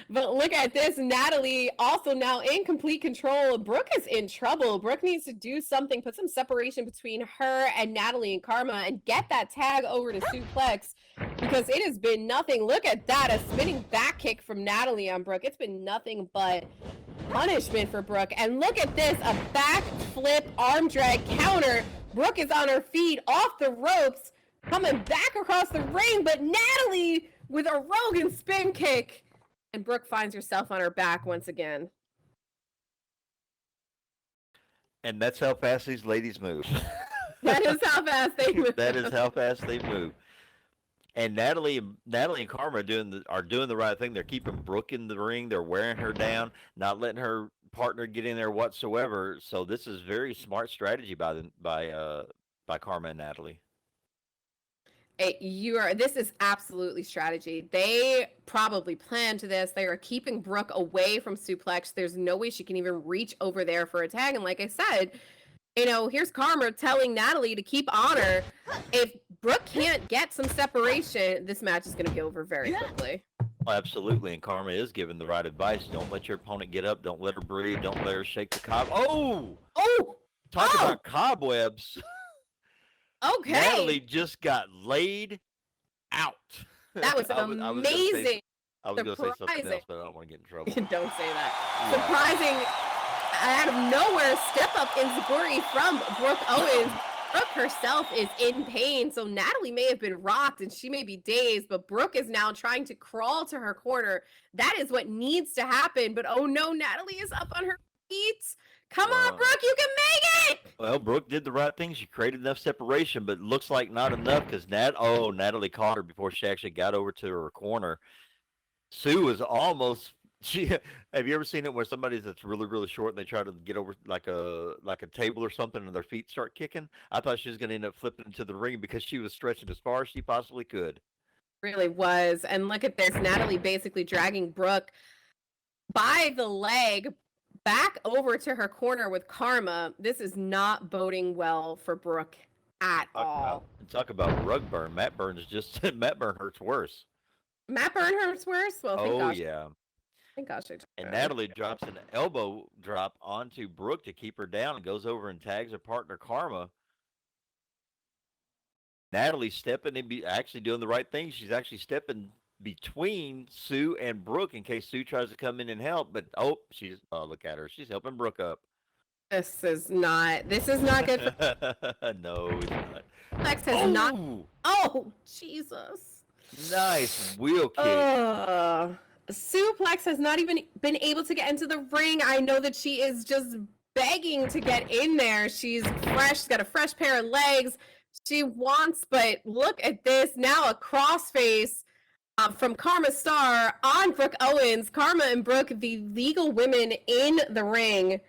But look at this. Natalie also now in complete control. Brooke is in trouble. Brooke needs to do something, put some separation between her and Natalie and Karma and get that tag over to Suplex because it has been nothing. Look at that. A spinning back kick from Natalie on Brooke. It's been nothing but punishment for Brooke. And look at this. A back flip arm drag counter. Brooke is on her feet off the ropes coming back across the ring. But Natalie with a Rogan spin kick. And Brooke finds herself on her back once again. And that's how fast these ladies move. That is how fast they move. That is how fast they move. And Natalie and Karma are doing the right thing. They're keeping Brooke in the ring. They're wearing her down, not letting her partner get in there whatsoever. So this is very smart strategy by Karma and Natalie. This is absolutely strategy. They probably planned this. They are keeping Brooke away from Suplex. There's no way she can even reach over there for a tag. And like I said, here's Karma telling Natalie to keep on her. If Brooke can't get some separation, this match is going to be over very quickly. Well, absolutely. And Karma is giving the right advice. Don't let your opponent get up. Don't let her breathe. Don't let her shake the cob. Oh! Talk about cobwebs. Okay. Natalie just got laid out. That was amazing. I was going to say something else, but I don't want to get in trouble. Don't say that. Surprising, out of nowhere, step up in Zaguri from Brooke Owens. Brooke herself is in pain, so Natalie may have been rocked and she may be dazed, but Brooke is now trying to crawl to her corner. That is what needs to happen, but oh no, Natalie is up on her feet. Come on, Brooke, you can make it! Well, Brooke did the right thing. She created enough separation, but looks like not enough because Natalie caught her before she actually got over to her corner. Sue was almost. Have you ever seen it where somebody that's really, really short and they try to get over like a table or something and their feet start kicking? I thought she was going to end up flipping into the ring because she was stretching as far as she possibly could. Really was. And look at this. Natalie basically dragging Brooke by the leg back over to her corner with Karma. This is not boding well for Brooke at all. Talk about rug burn. Matt Burn hurts worse. Matt Burn hurts worse? Well, thank gosh. Yeah. Thank gosh. And Natalie drops an elbow drop onto Brooke to keep her down and goes over and tags her partner Karma. Natalie stepping and actually doing the right thing. She's actually stepping between Sue and Brooke in case Sue tries to come in and help. But look at her. She's helping Brooke up. This is not good for No, it's not. Lex has not. Oh, Jesus. Nice wheel kick. Suplex has not even been able to get into the ring. I know that she is just begging to get in there. She's fresh. She's got a fresh pair of legs. She wants, but look at this. Now a crossface from Karma Star on Brooke Owens. Karma and Brooke, the legal women in the ring.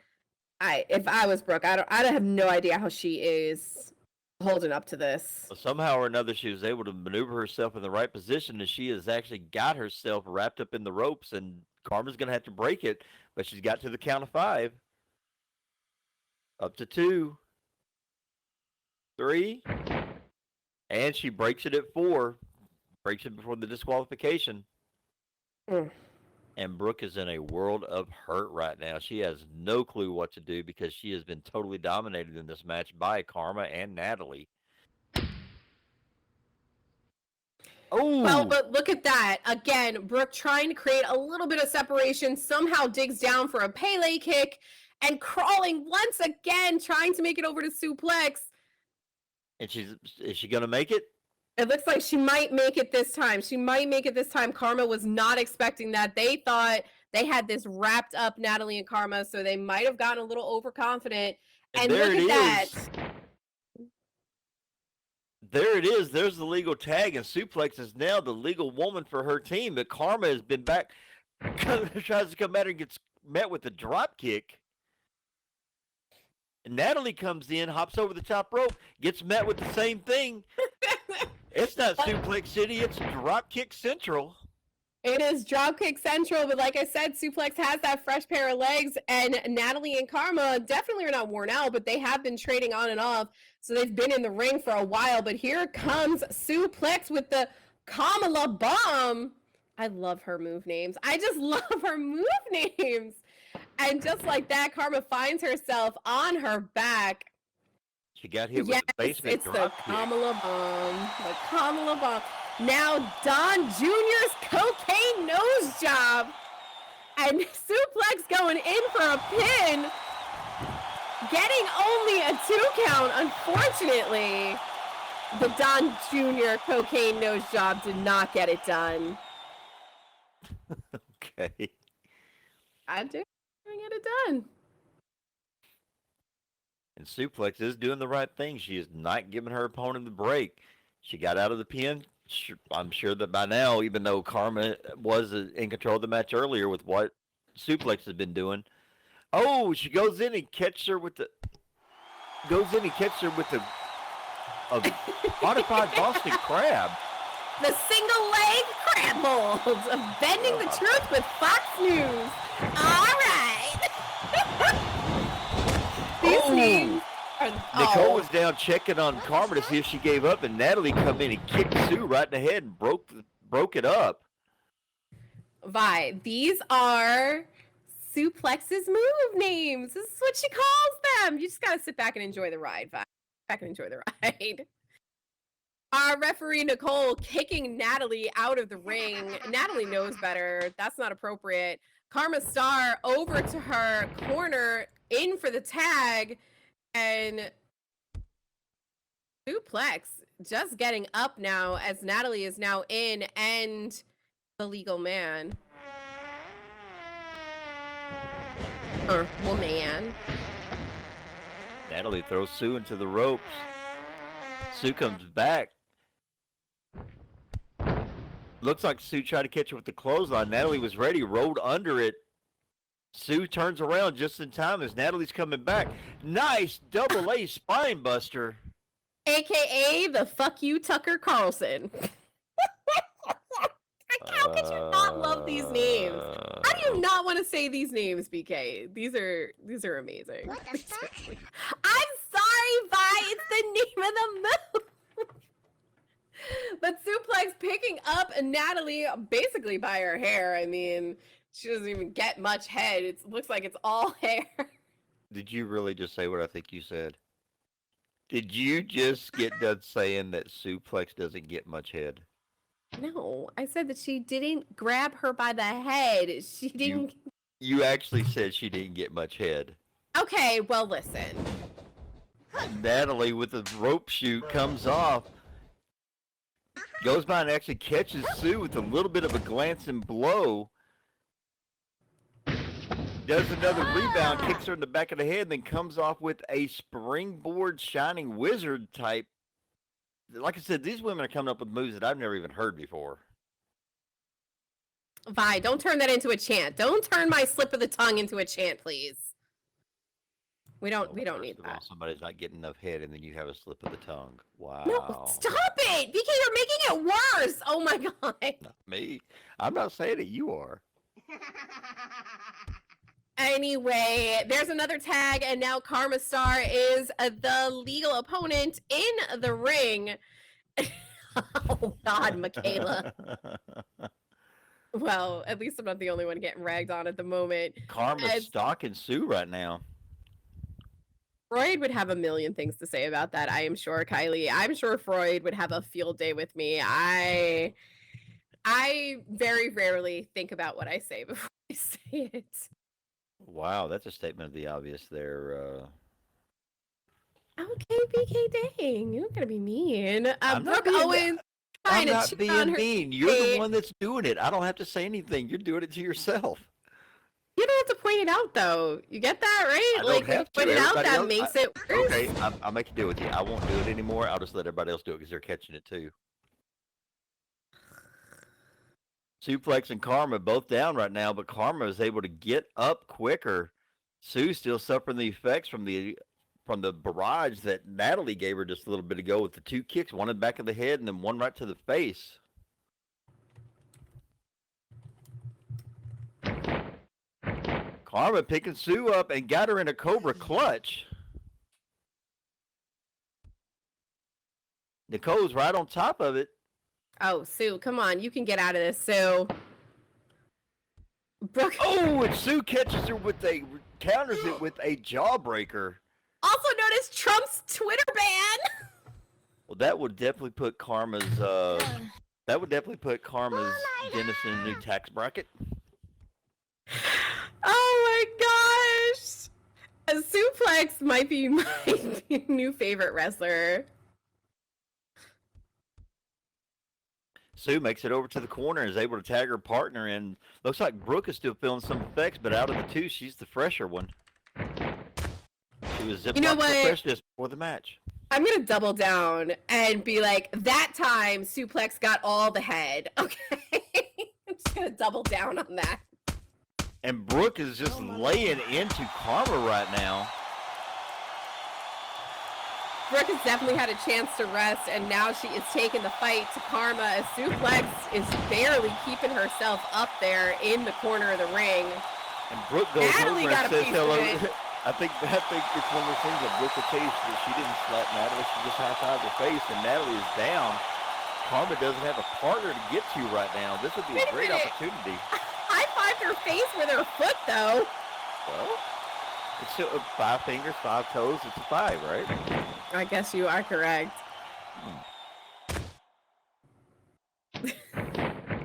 If I was Brooke, I have no idea how she is holding up to this. Well, somehow or another, she was able to maneuver herself in the right position, and she has actually got herself wrapped up in the ropes, and Karma's going to have to break it, but she's got to the count of 5. Up to 2. 3. And she breaks it at 4. Breaks it before the disqualification. And Brooke is in a world of hurt right now. She has no clue what to do because she has been totally dominated in this match by Karma and Natalie. Oh! Well, but look at that. Again, Brooke trying to create a little bit of separation, somehow digs down for a Pele kick, and crawling once again, trying to make it over to Suplex. And is she going to make it? It looks like she might make it this time. Karma was not expecting that. They thought they had this wrapped up, Natalie and Karma, so they might have gotten a little overconfident. And there look at that. There it is. There's the legal tag, and Suplex is now the legal woman for her team. But Karma has been back, tries to come at her and gets met with a drop kick. And Natalie comes in, hops over the top rope, gets met with the same thing. It's not Suplex City, it's Dropkick Central. It is Dropkick Central, but like I said, Suplex has that fresh pair of legs, and Natalie and Karma definitely are not worn out, but they have been trading on and off, so they've been in the ring for a while. But here comes Suplex with the Kamala Bomb. I love her move names. I just love her move names. And just like that, Karma finds herself on her back. She got hit with Yes, the basement it's the drop kick. Kamala Bomb. The Kamala Bomb. Now Don Jr.'s cocaine nose job. And Suplex going in for a pin. Getting only a 2 count, unfortunately. The Don Jr. cocaine nose job did not get it done. Okay. I did get it done. And Suplex is doing the right thing. She is not giving her opponent the break. She got out of the pin. I'm sure that by now, even though Karma was in control of the match earlier with what Suplex has been doing. Oh, she goes in and catches her with the a modified Boston Crab. The single leg crab hold of bending the truth with Fox News. All right. These names are Nicole was down checking on Karma to see if she gave up, and Natalie come in and kicked Sue right in the head and broke it up. Vi, these are Suplex's move names. This is what she calls them. You just gotta sit back and enjoy the ride, Vi. Back and enjoy the ride. Our referee Nicole kicking Natalie out of the ring. Natalie knows better. That's not appropriate. Karma Star over to her corner, in for the tag, and Suplex just getting up now as Natalie is now in, and the legal man. Or woman. Natalie throws Sue into the ropes. Sue comes back. Looks like Sue tried to catch her with the clothesline. Natalie was ready, rolled under it. Sue turns around just in time as Natalie's coming back. Nice double A spine buster. AKA the fuck you Tucker Carlson. How could you not love these names? How do you not want to say these names, BK? These are amazing. I'm sorry, Vi. It's the name of the move. But Suplex picking up Natalie basically by her hair. I mean, she doesn't even get much head. It looks like it's all hair. Did you really just say what I think you said? Did you just get done saying that Suplex doesn't get much head? No, I said that she didn't grab her by the head. She didn't. You actually said she didn't get much head. Okay, well, listen. Natalie with the rope shoot comes off. Goes by and actually catches Sue with a little bit of a glancing blow. Does another rebound, kicks her in the back of the head, then comes off with a springboard shining wizard type. Like I said, these women are coming up with moves that I've never even heard before. Vi, don't turn that into a chant. Don't turn my slip of the tongue into a chant, please. We don't need that. Somebody's not getting enough head, and then you have a slip of the tongue. Wow. No, stop it! BK, you're making it worse! Oh my god. Not me. I'm not saying it. You are. Anyway, there's another tag, and now Karma Star is the legal opponent in the ring. Oh God, Michaela. Well, at least I'm not the only one getting ragged on at the moment. Karma's stalking Sue right now. Freud would have a million things to say about that, I am sure, Kylie. I'm sure Freud would have a field day with me. I very rarely think about what I say before I say it. Wow, that's a statement of the obvious there. Okay, BK, dang, you're gonna be mean. I'm not Brooke being- Owens I'm trying to not cheat being on her mean. You're the teammate. one that's doing it. I don't have to say anything. You're doing it to yourself. You don't have to point it out, though. You get that, right? I don't Like, have to. point it out, Everybody that else- makes it worse. Okay, I'll make a deal with you. I won't do it anymore. I'll just let everybody else do it because they're catching it too. Suplex and Karma both down right now, but Karma is able to get up quicker. Sue's still suffering the effects from the from the barrage that Natalie gave her just a little bit ago with the 2 kicks, one in the back of the head and then one right to the face. Karma picking Sue up and got her in a Cobra clutch. Nicole's right on top of it. Oh, Sue, come on. You can get out of this, Sue. Brooke. Oh, and Sue catches her with counters it with a jawbreaker. Also known as Trump's Twitter ban. Well, that would definitely put Karma's Dennis in a new tax bracket. Oh my gosh. A suplex might be my new favorite wrestler. Sue makes it over to the corner and is able to tag her partner, and looks like Brooke is still feeling some effects, but out of the two, she's the fresher one. She was You know Ziploc what? freshness before the match. I'm going to double down and be like, that time Suplex got all the head. Okay. I'm just going to double down on that. And Brooke is just laying into Karma right now. Brooke has definitely had a chance to rest, and now she is taking the fight to Karma as Suplex is barely keeping herself up there in the corner of the ring. And Brooke goes Natalie over got and a says piece hello. of it. I think it's one of those things that Brooke will tell you that she didn't slap Natalie. She just high-fived her face, and Natalie is down. Karma doesn't have a partner to get to right now. This would be Wait a a great minute. opportunity. High-fived her face with her foot, though. Well, it's still 5 fingers, 5 toes. It's a 5, right? I guess you are correct.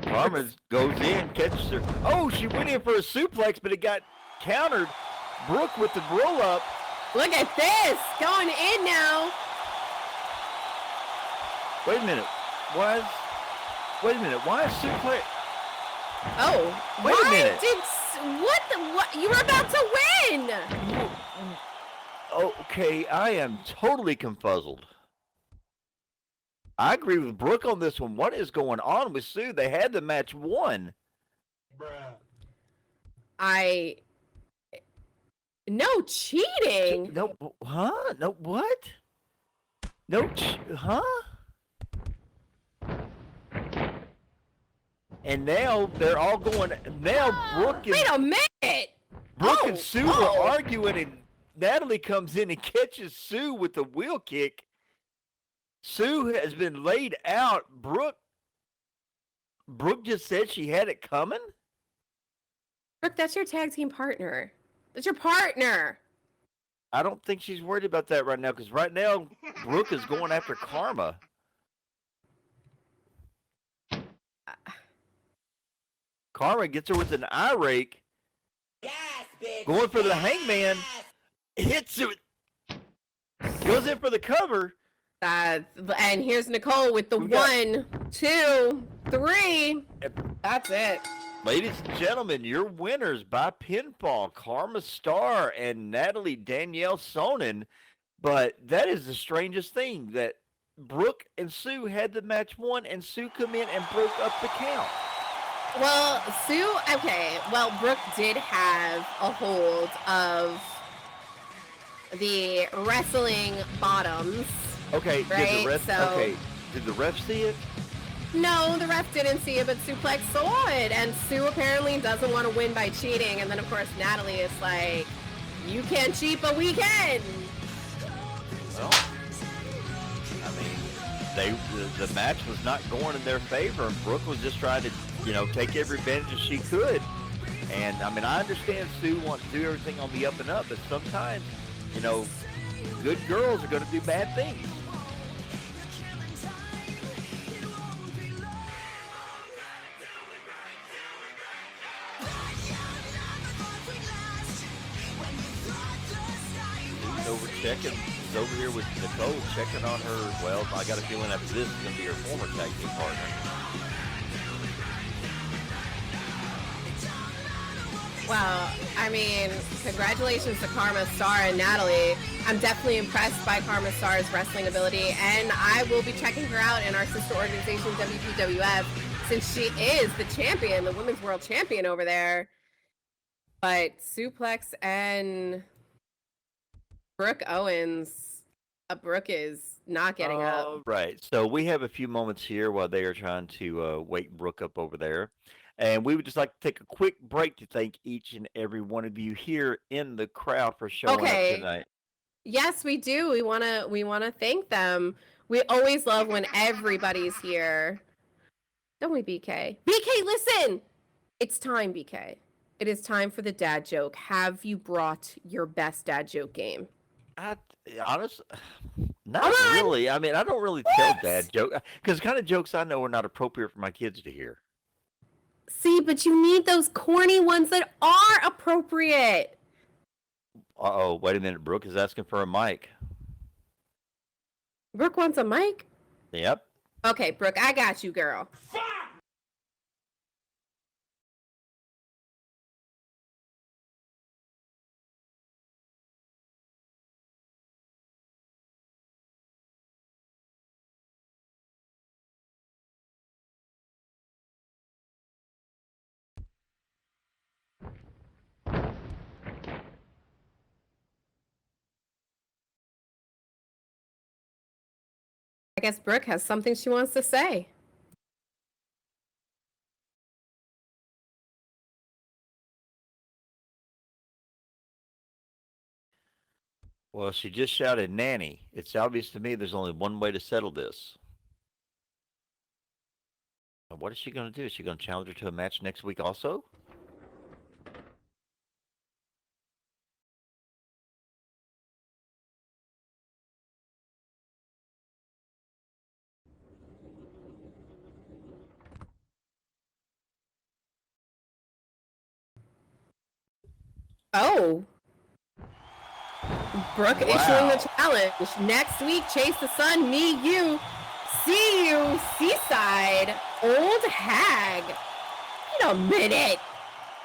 Karma goes in, catches her. Oh, she went in for a suplex, but it got countered. Brooke with the roll-up. Look at this. Going in now. Wait a minute. Why is suplex? Oh, Wait a minute. What? You were about to win. Okay, I am totally confuzzled. I agree with Brooke on this one. What is going on with Sue? They had the match won. No cheating. No, huh? No, what? No, huh? And now they're all going. Now Brooke and Wait a minute. Brooke and Sue are arguing, and Natalie comes in and catches Sue with the wheel kick. Sue has been laid out. Brooke just said she had it coming. Brooke, that's your tag team partner. That's your partner. I don't think she's worried about that right now, because right now Brooke is going after Karma. Karma gets her with an eye rake. Yes, bitch. Going for the yes. hangman. Hits it. Goes in for the cover. And here's Nicole with the We got- 1, 2, 3. That's it. Ladies and gentlemen, your winners by pinfall, Karma Star and Natalie Danielle Sonnen. But that is the strangest thing, that Brooke and Sue had the match won, and Sue come in and broke up the count. Well, Sue, okay. Well, Brooke did have a hold of the wrestling bottoms. Okay, Right, did the ref see it? No, the ref didn't see it, but Suplex saw it. And Sue apparently doesn't want to win by cheating. And then, of course, Natalie is like, you can't cheat, but we can. Well, I mean, the match was not going in their favor, and Brooke was just trying to, take every advantage she could. And, I mean, I understand Sue wants to do everything on the up and up, but sometimes, good girls are going to do bad things. He's over here with Nicole checking on her. Well, I got a feeling after this is going to be her former tag team partner. Well, I mean, congratulations to Karma Star and Natalie. I'm definitely impressed by Karma Star's wrestling ability, and I will be checking her out in our sister organization, WPWF, since she is the champion, the women's world champion over there. But Suplex and Brooke Owens. Brooke is not getting up. All right. So we have a few moments here while they are trying to wake Brooke up over there. And we would just like to take a quick break to thank each and every one of you here in the crowd for showing up Okay. tonight. Yes, we do. We wanna thank them. We always love when everybody's here. Don't we, BK? BK, listen! It's time, BK. It is time for the dad joke. Have you brought your best dad joke game? Honestly, not Come on! really. I mean, I don't really tell dad jokes because the kind of jokes I know are not appropriate for my kids to hear. See, but you need those corny ones that are appropriate. Uh-oh, wait a minute. Brooke is asking for a mic. Brooke wants a mic? Yep. Okay, Brooke, I got you, girl. I guess Brooke has something she wants to say. Well, she just shouted nanny. It's obvious to me there's only one way to settle this. What is she going to do? Is she going to challenge her to a match next week also? Oh. Brooke issuing Wow. the challenge. Next week, Chase the Sun, me, you. See you, Seaside. Old hag. Wait a minute.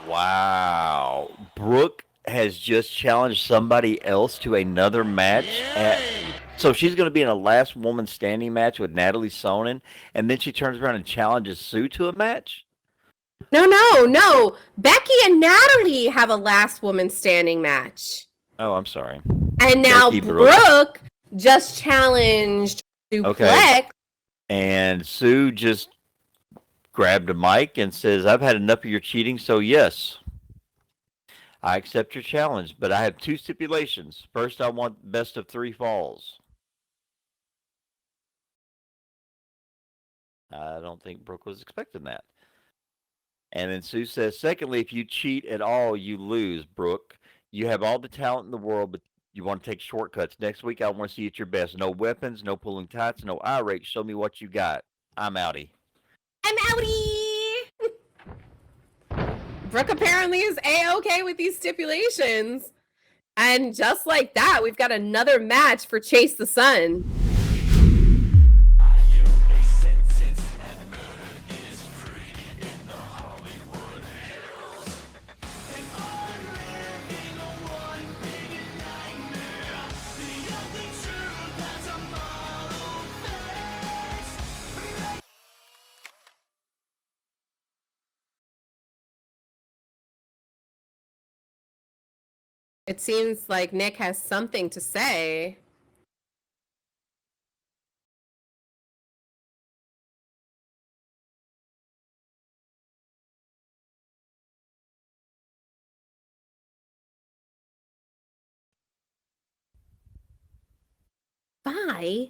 Wow. Brooke has just challenged somebody else to another match. So she's going to be in a last woman standing match with Natalie Sonnen, and then she turns around and challenges Sue to a match? No. Becky and Natalie have a last woman standing match. Oh, I'm sorry. And now Becky, Brooke. Brooke just challenged Suplex. Okay. And Sue just grabbed a mic and says, I've had enough of your cheating, so yes, I accept your challenge, but I have two stipulations. First, I want best of 3 falls. I don't think Brooke was expecting that. And then Sue says, secondly, if you cheat at all, you lose, Brooke. You have all the talent in the world, but you want to take shortcuts. Next week, I want to see you at your best. No weapons, no pulling tights, no eye rake. Show me what you got. I'm outie. I'm outie. Brooke apparently is A-okay with these stipulations. And just like that, we've got another match for Chase the Sun. It seems like Nick has something to say. Bye.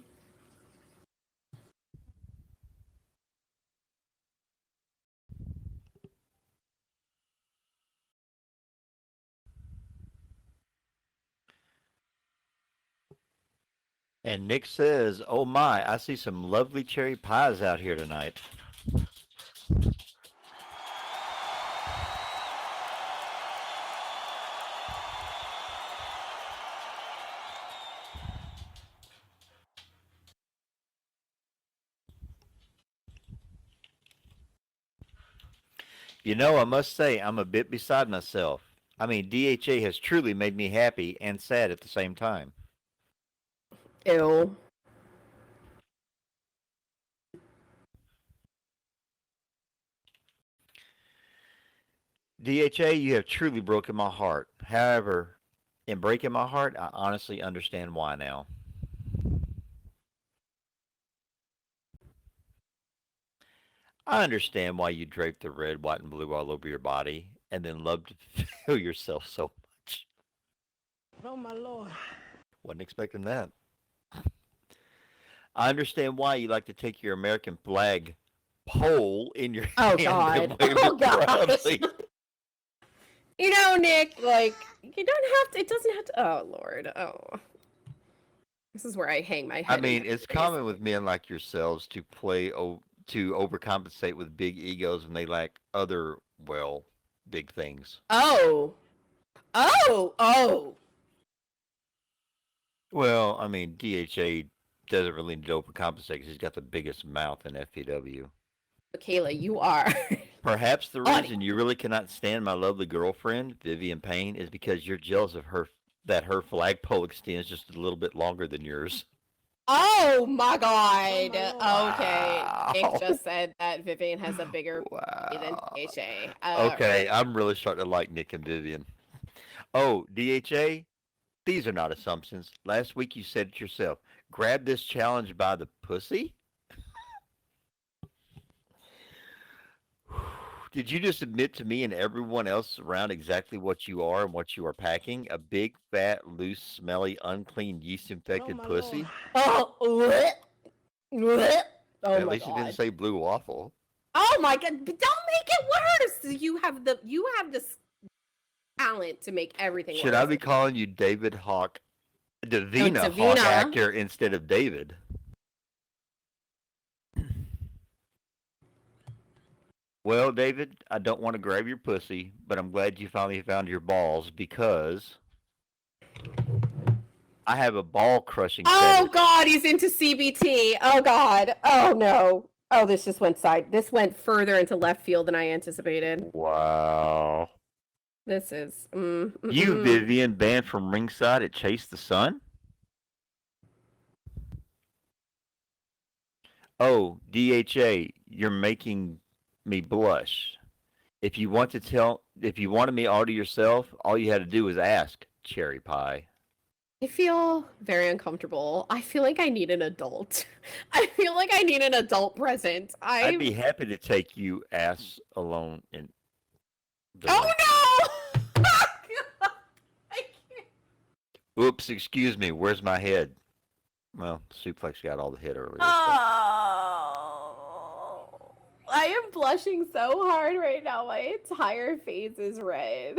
And Nick says, oh my, I see some lovely cherry pies out here tonight. You know, I must say, I'm a bit beside myself. I mean, DHA has truly made me happy and sad at the same time. Ew. DHA, you have truly broken my heart. However, and breaking my heart, I honestly understand why now. I understand why you drape the red, white, and blue all over your body and then love to feel yourself so much. Oh my lord. Wasn't expecting that. I understand why you like to take your American flag pole in your Oh, hand God. and wave Oh, it gosh. proudly. You know, Nick, like, you don't have to, it doesn't have to, oh, Lord. Oh. This is where I hang my head. I in mean, my it's face. common with men like yourselves to to overcompensate with big egos when they lack other, well, big things. Oh. Oh. Well, I mean, DHA doesn't really need to overcompensate because he's got the biggest mouth in FPW. Kayla, you are. Perhaps the Audie. reason you really cannot stand my lovely girlfriend, Vivian Payne, is because you're jealous of her flagpole extends just a little bit longer than yours. Oh my God. Oh, Okay. Wow. Nick just said that Vivian has a bigger body than Wow. DHA. Okay, I'm really starting to like Nick and Vivian. Oh, DHA, these are not assumptions. Last week you said it yourself. Grab this challenge by the pussy? Did you just admit to me and everyone else around exactly what you are and what you are packing? A big, fat, loose, smelly, unclean, yeast-infected my pussy? Lord. Oh, bleh. Oh At my least you God. didn't say blue waffle. Oh my God! But don't make it worse. You have this talent to make everything Should worse. I be calling you David Hawk, Davina Hawk Davina. actor instead of David? Well, David, I don't want to grab your pussy, but I'm glad you finally found your balls because I have a ball crushing Oh fetish. God, he's into CBT. Oh God. Oh no. Oh, this just went This went further into left field than I anticipated. Wow. This is. You, Vivian, banned from ringside at Chase the Sun? Oh, DHA, you're making me blush. If you wanted me all to yourself, all you had to do was ask, Cherry Pie. I feel very uncomfortable. I feel like I need an adult. I feel like I need an adult present. I'd be happy to take you ass alone in the Oh ring. no! I can't. Oops, excuse me, where's my head? Well, Suplex got all the head earlier. Oh, I am blushing so hard right now. My entire face is red.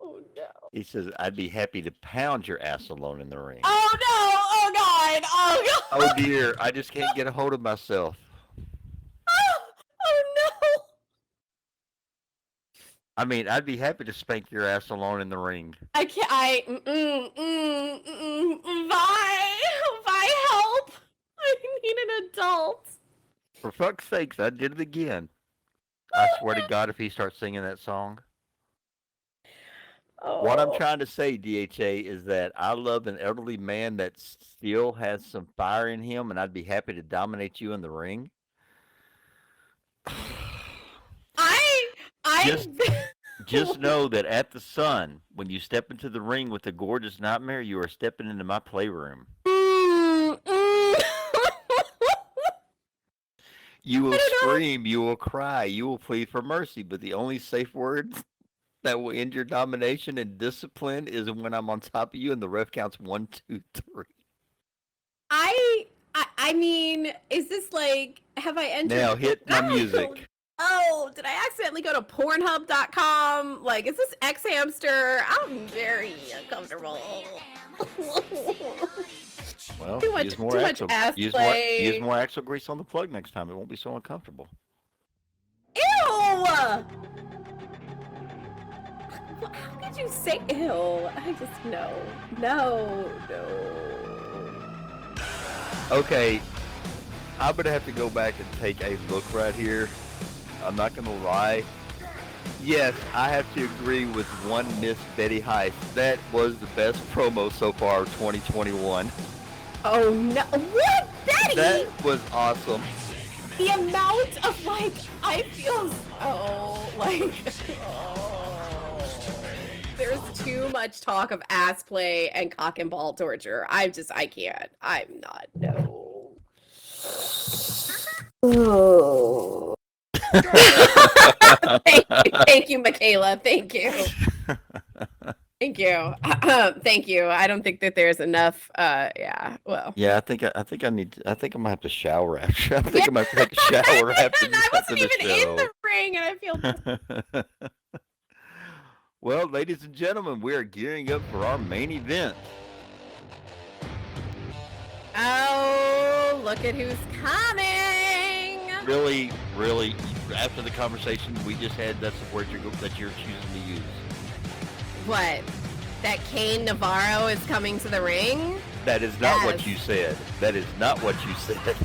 Oh no. He says, I'd be happy to pound your ass alone in the ring. Oh no! Oh God! Oh God! Oh dear, I just can't get a hold of myself. Oh no! I mean, I'd be happy to spank your ass alone in the ring. I can't. Bye, help! I need an adult. For fuck's sakes, I did it again. I swear to God, if he starts singing that song. What I'm Oh. trying to say, DHA, is that I love an elderly man that still has some fire in him, and I'd be happy to dominate you in the ring. Just know that at the Sun, when you step into the ring with the gorgeous Nightmare, you are stepping into my playroom. You will scream, you will cry, you will plead for mercy, but the only safe words that will end your domination and discipline is when I'm on top of you and the ref counts 1, 2, 3. I mean, is this like, have I entered? Now hit my No. music. Oh, did I accidentally go to Pornhub.com? Like, is this X Hamster? I'm very uncomfortable. Well, Too much- use more too much axle, ass use play. more axle grease on the plug next time. It won't be so uncomfortable. Ew! How could you say ew? I just no. Okay, I'm gonna have to go back and take a look right here. I'm not gonna lie. Yes, I have to agree with one Miss Betty Heist. That was the best promo so far of 2021. Oh no! What, Betty? That was awesome. The amount of like, I feel so like, there's too much talk of ass play and cock and ball torture. I can't. I'm not. No. Oh. Thank you, Michaela. Thank you. Thank you. Thank you. I don't think that there's enough. Yeah. Well. Yeah, I think I'm gonna have to shower after. I think I'm gonna have to take a shower after I after wasn't the even in show. the ring, and I feel. Well, ladies and gentlemen, we are gearing up for our main event. Oh, look at who's coming! Really, after the conversation we just had, that's the word that you're choosing to use. What? That Kane Navarro is coming to the ring? That is not what Yes. you said. That is not what you said.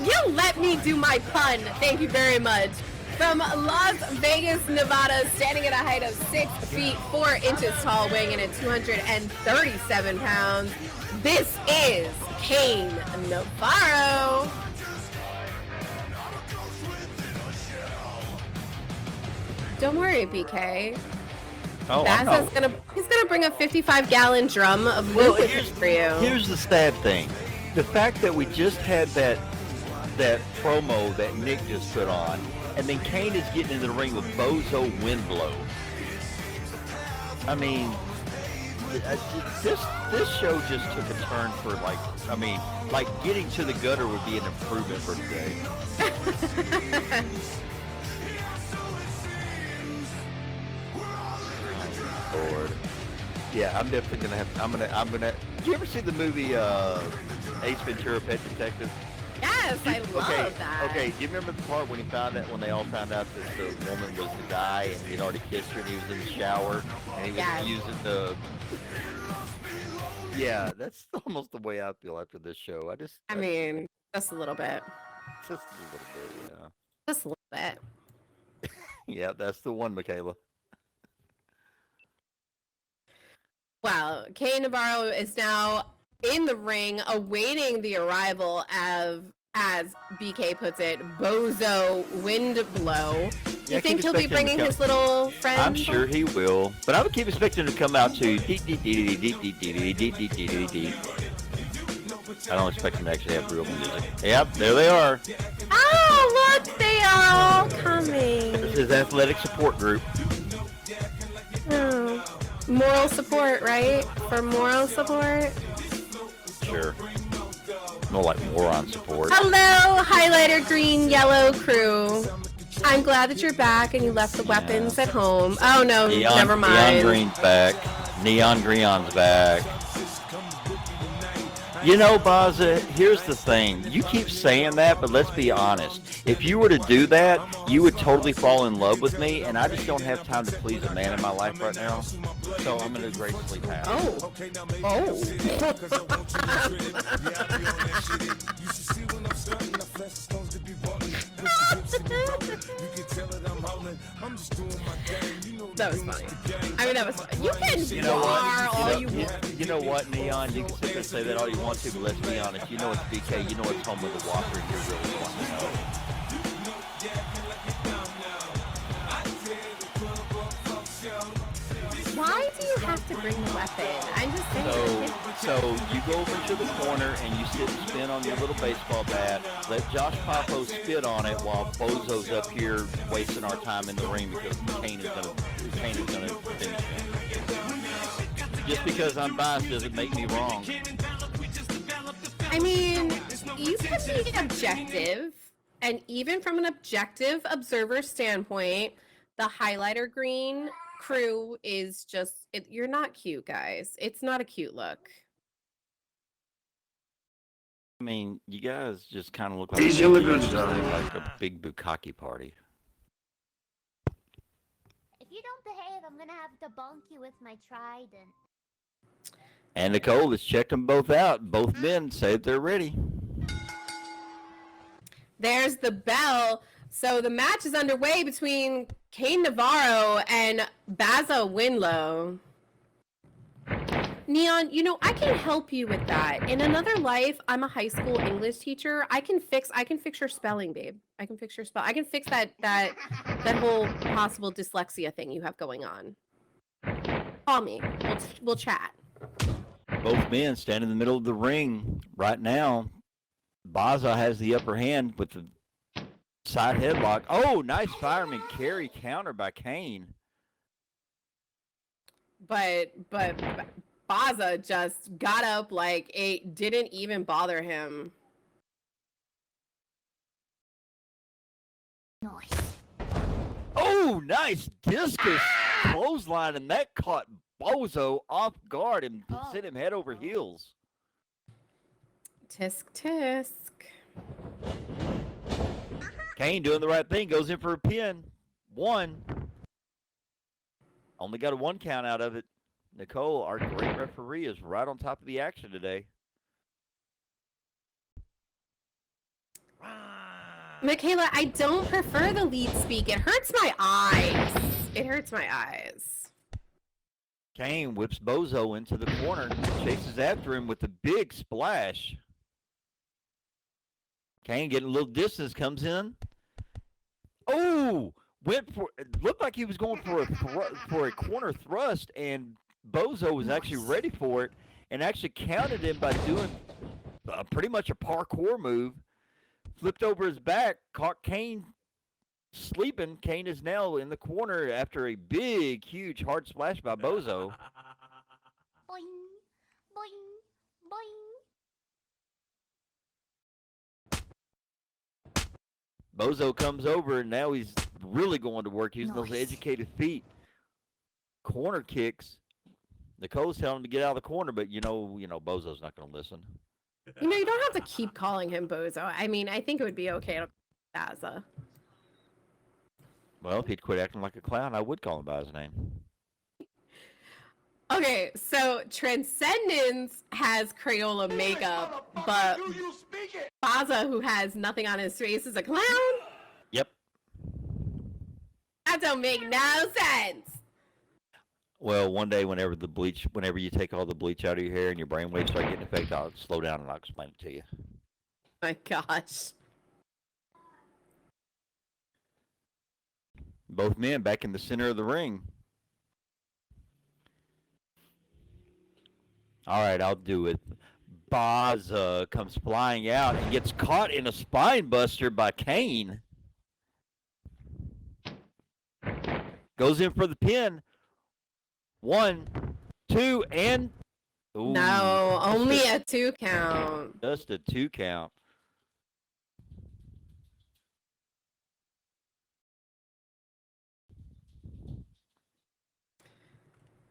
You let me do my pun. Thank you very much. From Las Vegas, Nevada, standing at a height of 6 feet 4 inches tall, weighing in at 237 pounds, this is Kane Navarro. Don't worry, BK. Oh, Baza's he's gonna bring a 55-gallon drum of Well, liquid for you. Here's the sad thing. The fact that we just had that promo that Nick just put on, and then Kane is getting into the ring with Bozo Windblow. I mean, this show just took a turn for like getting to the gutter would be an improvement for today. Lord. Yeah, I'm definitely gonna have. I'm gonna. Did you ever see the movie Ace Ventura: Pet Detective? Yes, I love that. Okay, do you remember the part when they all found out that the woman was the guy and he'd already kissed her and he was in the shower and he was Yes. using the. Yeah, that's almost the way I feel after this show. I mean, just a little bit. Just a little bit, yeah. Just a little bit. Yeah, that's the one, Michaela. Well, Kane Navarro is now in the ring, awaiting the arrival of, as BK puts it, Bozo Windblow. Yeah, You I think keep he'll be expecting him to bringing come- his little friend? I'm sure he will, but I would keep expecting him to come out to deep, deep, deep, deep, deep, deep, deep, deep, deep, deep, deep, deep. I don't expect him to actually have real music. Yep, there they are. Oh, look, they are all coming. This is athletic support group. Oh. Moral support, right? For moral support. Sure. More like moron support. Hello, highlighter green yellow crew. I'm glad that you're back and you left the weapons at home. Oh no, never mind. Neon Green's back. Neon Green's back. You know, Baza, here's the thing. You keep saying that, but let's be honest. If you were to do that, you would totally fall in love with me, and I just don't have time to please a man in my life right now. So I'm going to gracefully pass. Oh. That was funny. I mean, that was funny. You can You know bar all what? you want. You know what, Neon? You can sit there and say that all you want to, but let's be honest. You know it's BK. You know it's home with the Walker, and you're really wanting to know. Why do you have to bring the weapon? I'm just saying. So you go over to the corner and you sit and spin on your little baseball bat. Let Josh Papo spit on it while Bozo's up here wasting our time in the ring because Kane is gonna finish him. Just because I'm biased doesn't make me wrong. I mean, you can be objective, and even from an objective observer standpoint, the highlighter green crew is just, you're not cute, guys. It's not a cute look. I mean, you guys just kind of look like a big bukkake party. If you don't behave, I'm gonna have to bonk you with my trident. And Nicole has checked them both out. Both men said they're ready. There's the bell. So the match is underway between Kane Navarro and Baza Winlow. Neon, you know, I can help you with that. In another life, I'm a high school English teacher. I can fix your spelling, babe. I can fix your spell. I can fix that whole possible dyslexia thing you have going on. Call me. We'll chat. Both men stand in the middle of the ring right now. Baza has the upper hand with the side headlock. Oh, nice fireman carry counter by Kane. But Baza just got up like it didn't even bother him. Nice. Oh, nice discus clothesline, and that caught Bozo off guard and sent him head over heels. Tisk tisk. Kane doing the right thing, goes in for a pin. 1. Only got a 1 count out of it. Nicole, our great referee, is right on top of the action today. Michaela, I don't prefer the lead speak. It hurts my eyes. It hurts my eyes. Kane whips Bozo into the corner, chases after him with a big splash. Kane getting a little distance, comes in. Oh, looked like he was going for a corner thrust, and Bozo was actually ready for it and actually counted him by doing pretty much a parkour move. Flipped over his back, caught Kane sleeping. Kane is now in the corner after a big, huge, hard splash by Bozo. Boing, boing, boing. Bozo comes over, and now he's really going to work using those Nice. educated feet. Corner kicks. Nicole's telling him to get out of the corner, but you know, Bozo's not going to listen. You know, you don't have to keep calling him Bozo. I mean, I think it would be okay to call him Baza. Well, if he'd quit acting like a clown, I would call him by his name. Okay, so Transcendence has Crayola makeup, but Baza, who has nothing on his face, is a clown? Yep. That don't make no sense. Well, one day, whenever you take all the bleach out of your hair and your brainwaves start getting affected, I'll slow down and I'll explain it to you. My gosh. Both men back in the center of the ring. All right, I'll do it. Baza comes flying out and gets caught in a spine buster by Kane. Goes in for the pin. 1, 2, and... Ooh, No, only a 2 count. just a 2 count.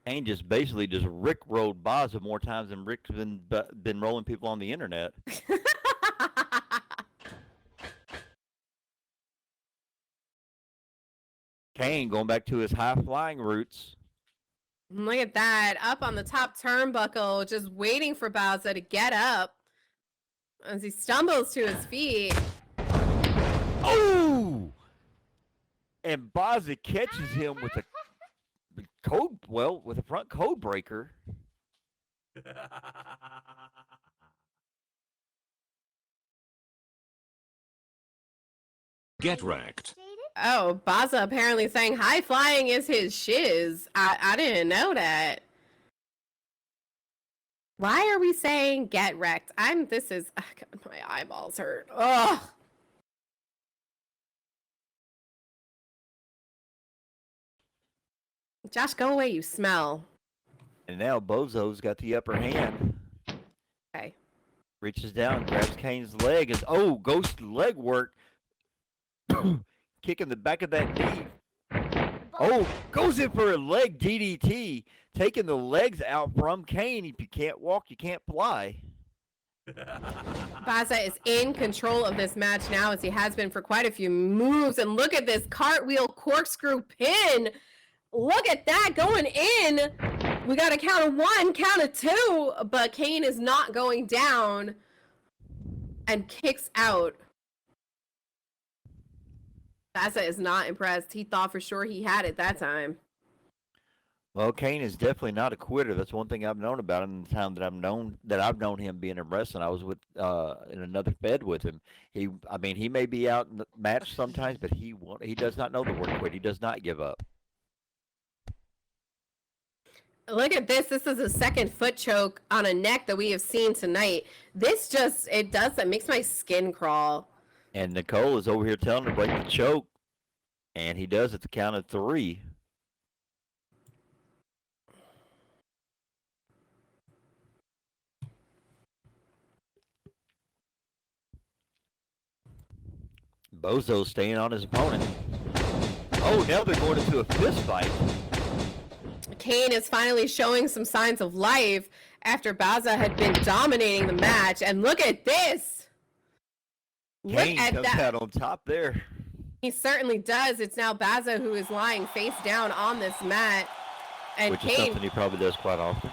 Kane just basically just rickrolled Baza more times than Rick's been rolling people on the internet. Kane going back to his high flying roots. Look at that. Up on the top turnbuckle, just waiting for Baza to get up as he stumbles to his feet. Oh! And Baza catches him with a front code breaker. Get wrecked. Jaded? Oh, Baza apparently saying high flying is his shiz. I didn't know that. Why are we saying get wrecked? My eyeballs hurt. Ugh. Josh, go away, you smell. And now Bozo's got the upper hand. Okay. Reaches down, grabs Kane's leg, and ghost leg work. Kicking the back of that knee. Oh, goes in for a leg DDT, taking the legs out from Kane. If you can't walk, you can't fly. Baza is in control of this match now, as he has been for quite a few moves. And look at this cartwheel corkscrew pin. Look at that going in. We got a count of 1, count of 2, but Kane is not going down and kicks out. Baza is not impressed. He thought for sure he had it that time. Well, Kane is definitely not a quitter. That's one thing I've known about him in the time that I've known him being in wrestling. I was with in another Fed with him. I mean, he may be out in the match sometimes, but he does not know the word quit. He does not give up. Look at this. This is a second foot choke on a neck that we have seen tonight. This just, it makes my skin crawl. And Nicole is over here telling him to break the choke, and he does at the count of 3. Bozo staying on his opponent. Oh, now they're going into a fist fight. Kane is finally showing some signs of life after Baza had been dominating the match. And look at this. Kane Look at comes that. out on top there. He certainly does. It's now Baza who is lying face down on this mat. And Which is Kane, something he probably does quite often.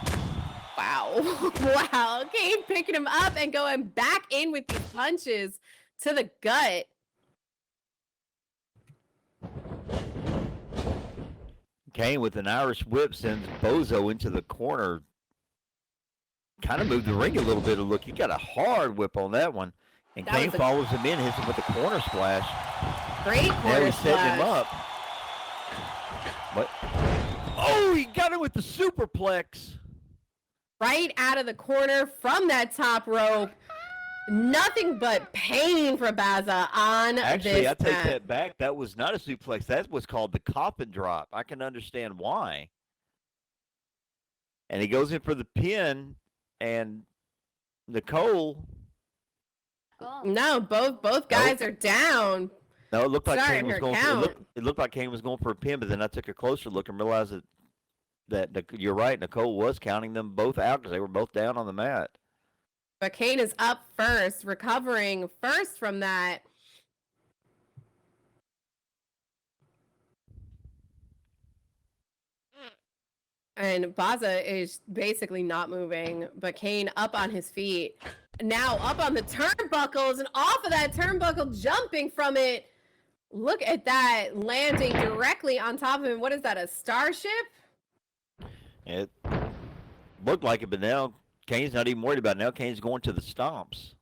wow. Wow. Kane picking him up and going back in with these punches to the gut. Kane with an Irish whip sends Bozo into the corner. Kind of moved the ring a little bit. Look, he got a hard whip on that one. And That Kane was a- follows him in, hits him with a corner splash. Great Now corner he's setting him splash. up. What? Oh, he got him with the superplex. Right out of the corner from that top rope. Nothing but pain for Baza on Actually, this I take mat. that back. That was not a suplex. That was called the coffin drop. I can understand why. And he goes in for the pin, and Nicole. Oh. No, both guys are down. No, it looked like Sorry, Kane was her going. count. It looked like Kane was going for a pin, but then I took a closer look and realized that you're right. Nicole was counting them both out because they were both down on the mat. But Kane is up first, recovering first from that. And Baza is basically not moving, but Kane up on his feet. Now up on the turnbuckles and off of that turnbuckle, jumping from it. Look at that, landing directly on top of him. What is that, a starship? It looked like it, but now Kane's not even worried about it. Now Kane's going to the stomps.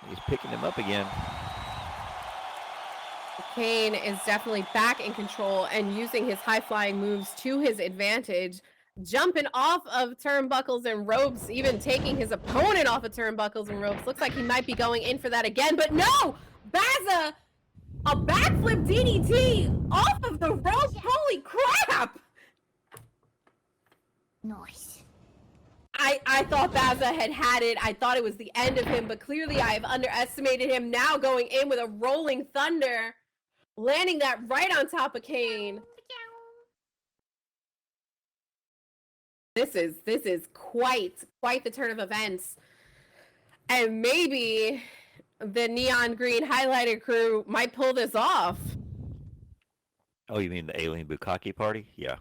He's picking him up again. Kane is definitely back in control and using his high-flying moves to his advantage, jumping off of turnbuckles and ropes, even taking his opponent off of turnbuckles and ropes. Looks like he might be going in for that again, but no! Baza, a backflip DDT off of the rope. Holy crap! Nice. I thought Baza had it. I thought it was the end of him, but clearly I have underestimated him. Now going in with a rolling thunder, landing that right on top of Kane. This is quite the turn of events. And maybe the neon green highlighted crew might pull this off. Oh, you mean the alien bukkake party? Yeah.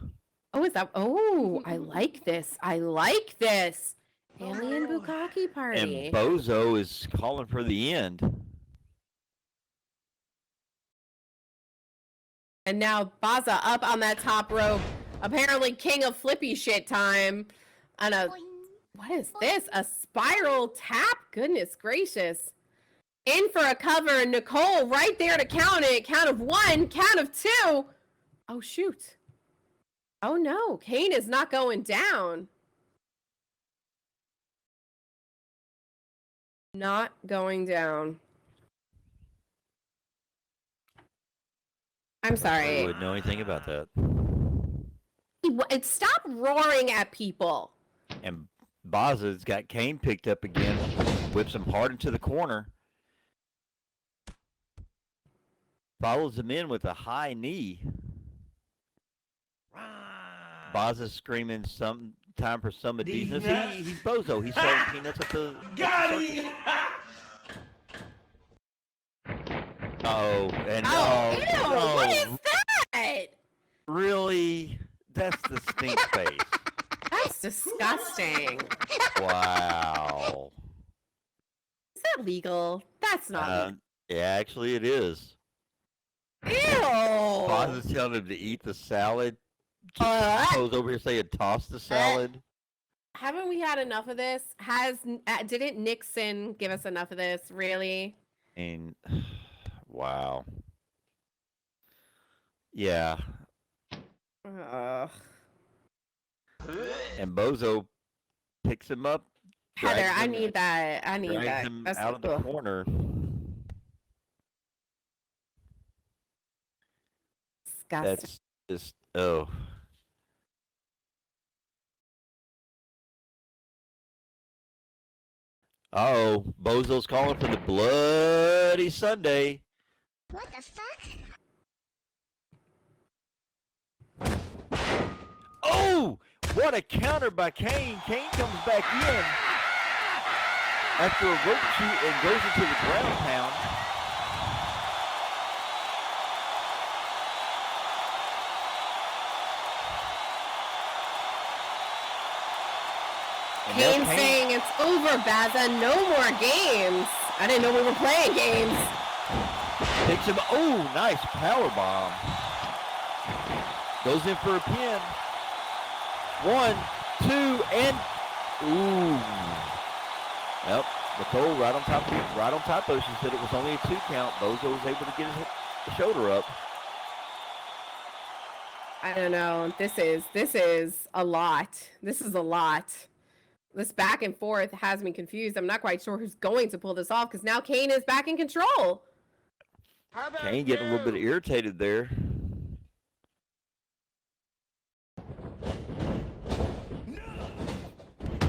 Oh, is that? Oh, I like this. I like this. Alien bukkake party. And Bozo is calling for the end. And now Baza up on that top rope. Apparently king of flippy shit time. On a, what is this? A spiral tap? Goodness gracious. In for a cover. Nicole right there to count it. Count of 1, count of 2. Oh, shoot. Oh, no. Kane is not going down. Not going down. I'm I sorry. wouldn't know anything about that. Stop roaring at people. And Baza's got Kane picked up again, whips him hard into the corner. Follows him in with a high knee. Baza's screaming some time for some decency. He's Bozo. He's selling peanuts at the. Oh, and Oh, ew, no, what is that? really? That's the stink face. That's disgusting. Wow. Is that legal? That's not legal. Yeah, actually, it is. Boz is telling him to eat the salad. Bo's over here saying toss the salad. Haven't we had enough of this? Didn't Nixon give us enough of this? Really? And wow. Yeah. Ugh. And Bozo picks him up. Heather, drags I him- need that. I need drags that. him That's out of the ugh. corner. Disgusting. That's just oh. Oh, Bozo's calling for the bloody Sunday. What the fuck? Oh, what a counter by Kane. Kane comes back in after a rope shoot and goes into the ground pound. And now Kane saying it's over, Baza. No more games. I didn't know we were playing games. Picks him. Oh, nice power bomb. Goes in for a pin. 1, 2, and ooh. Yep. Nicole right on top though. She said it was only a 2 count. Bozo was able to get his shoulder up. I don't know. This is a lot. This is a lot. This back and forth has me confused. I'm not quite sure who's going to pull this off because now Kane is back in control. Kane getting a little bit irritated there.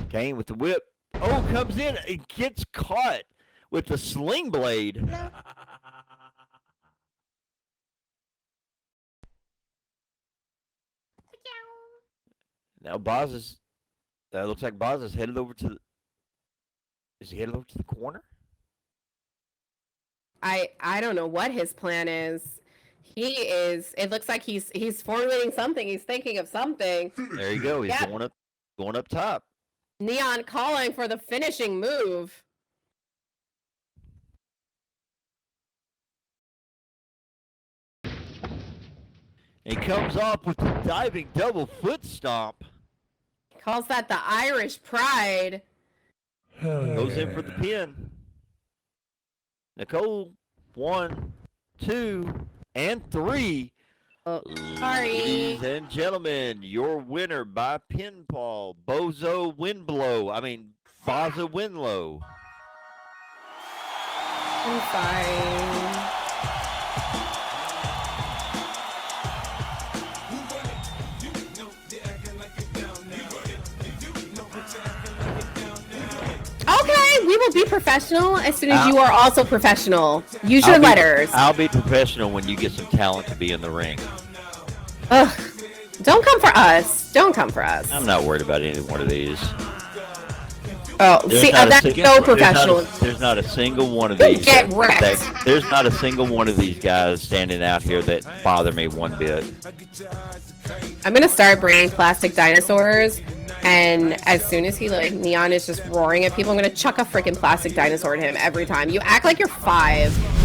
Kane with the whip. Oh, comes in and gets caught with the sling blade. Now Boz is. Looks like Boz is headed over to. Is he headed over to the corner? I don't know what his plan is. He is. It looks like he's formulating something. He's thinking of something. There you go. He's Yep. going up top. Neon calling for the finishing move. He comes off with the diving double foot stomp. Calls that the Irish pride. Goes in for the pin. Nicole, 1, 2, and 3. Oh, sorry. Ladies and gentlemen, your winner by pinfall, Bozo Windblow. Baza Winlow. I'm sorry. Okay, we will be professional as soon as you are also professional. Use your letters. I'll be professional when you get some talent to be in the ring. Ugh. Don't come for us. Don't come for us. I'm not worried about any one of these. Oh, see, that's so professional. There's not a single one of these. Get wrecked. There's not a single one of these guys standing out here that bother me one bit. I'm gonna start bringing plastic dinosaurs, and as soon as Neon is just roaring at people, I'm gonna chuck a freaking plastic dinosaur at him every time. You act like you're 5.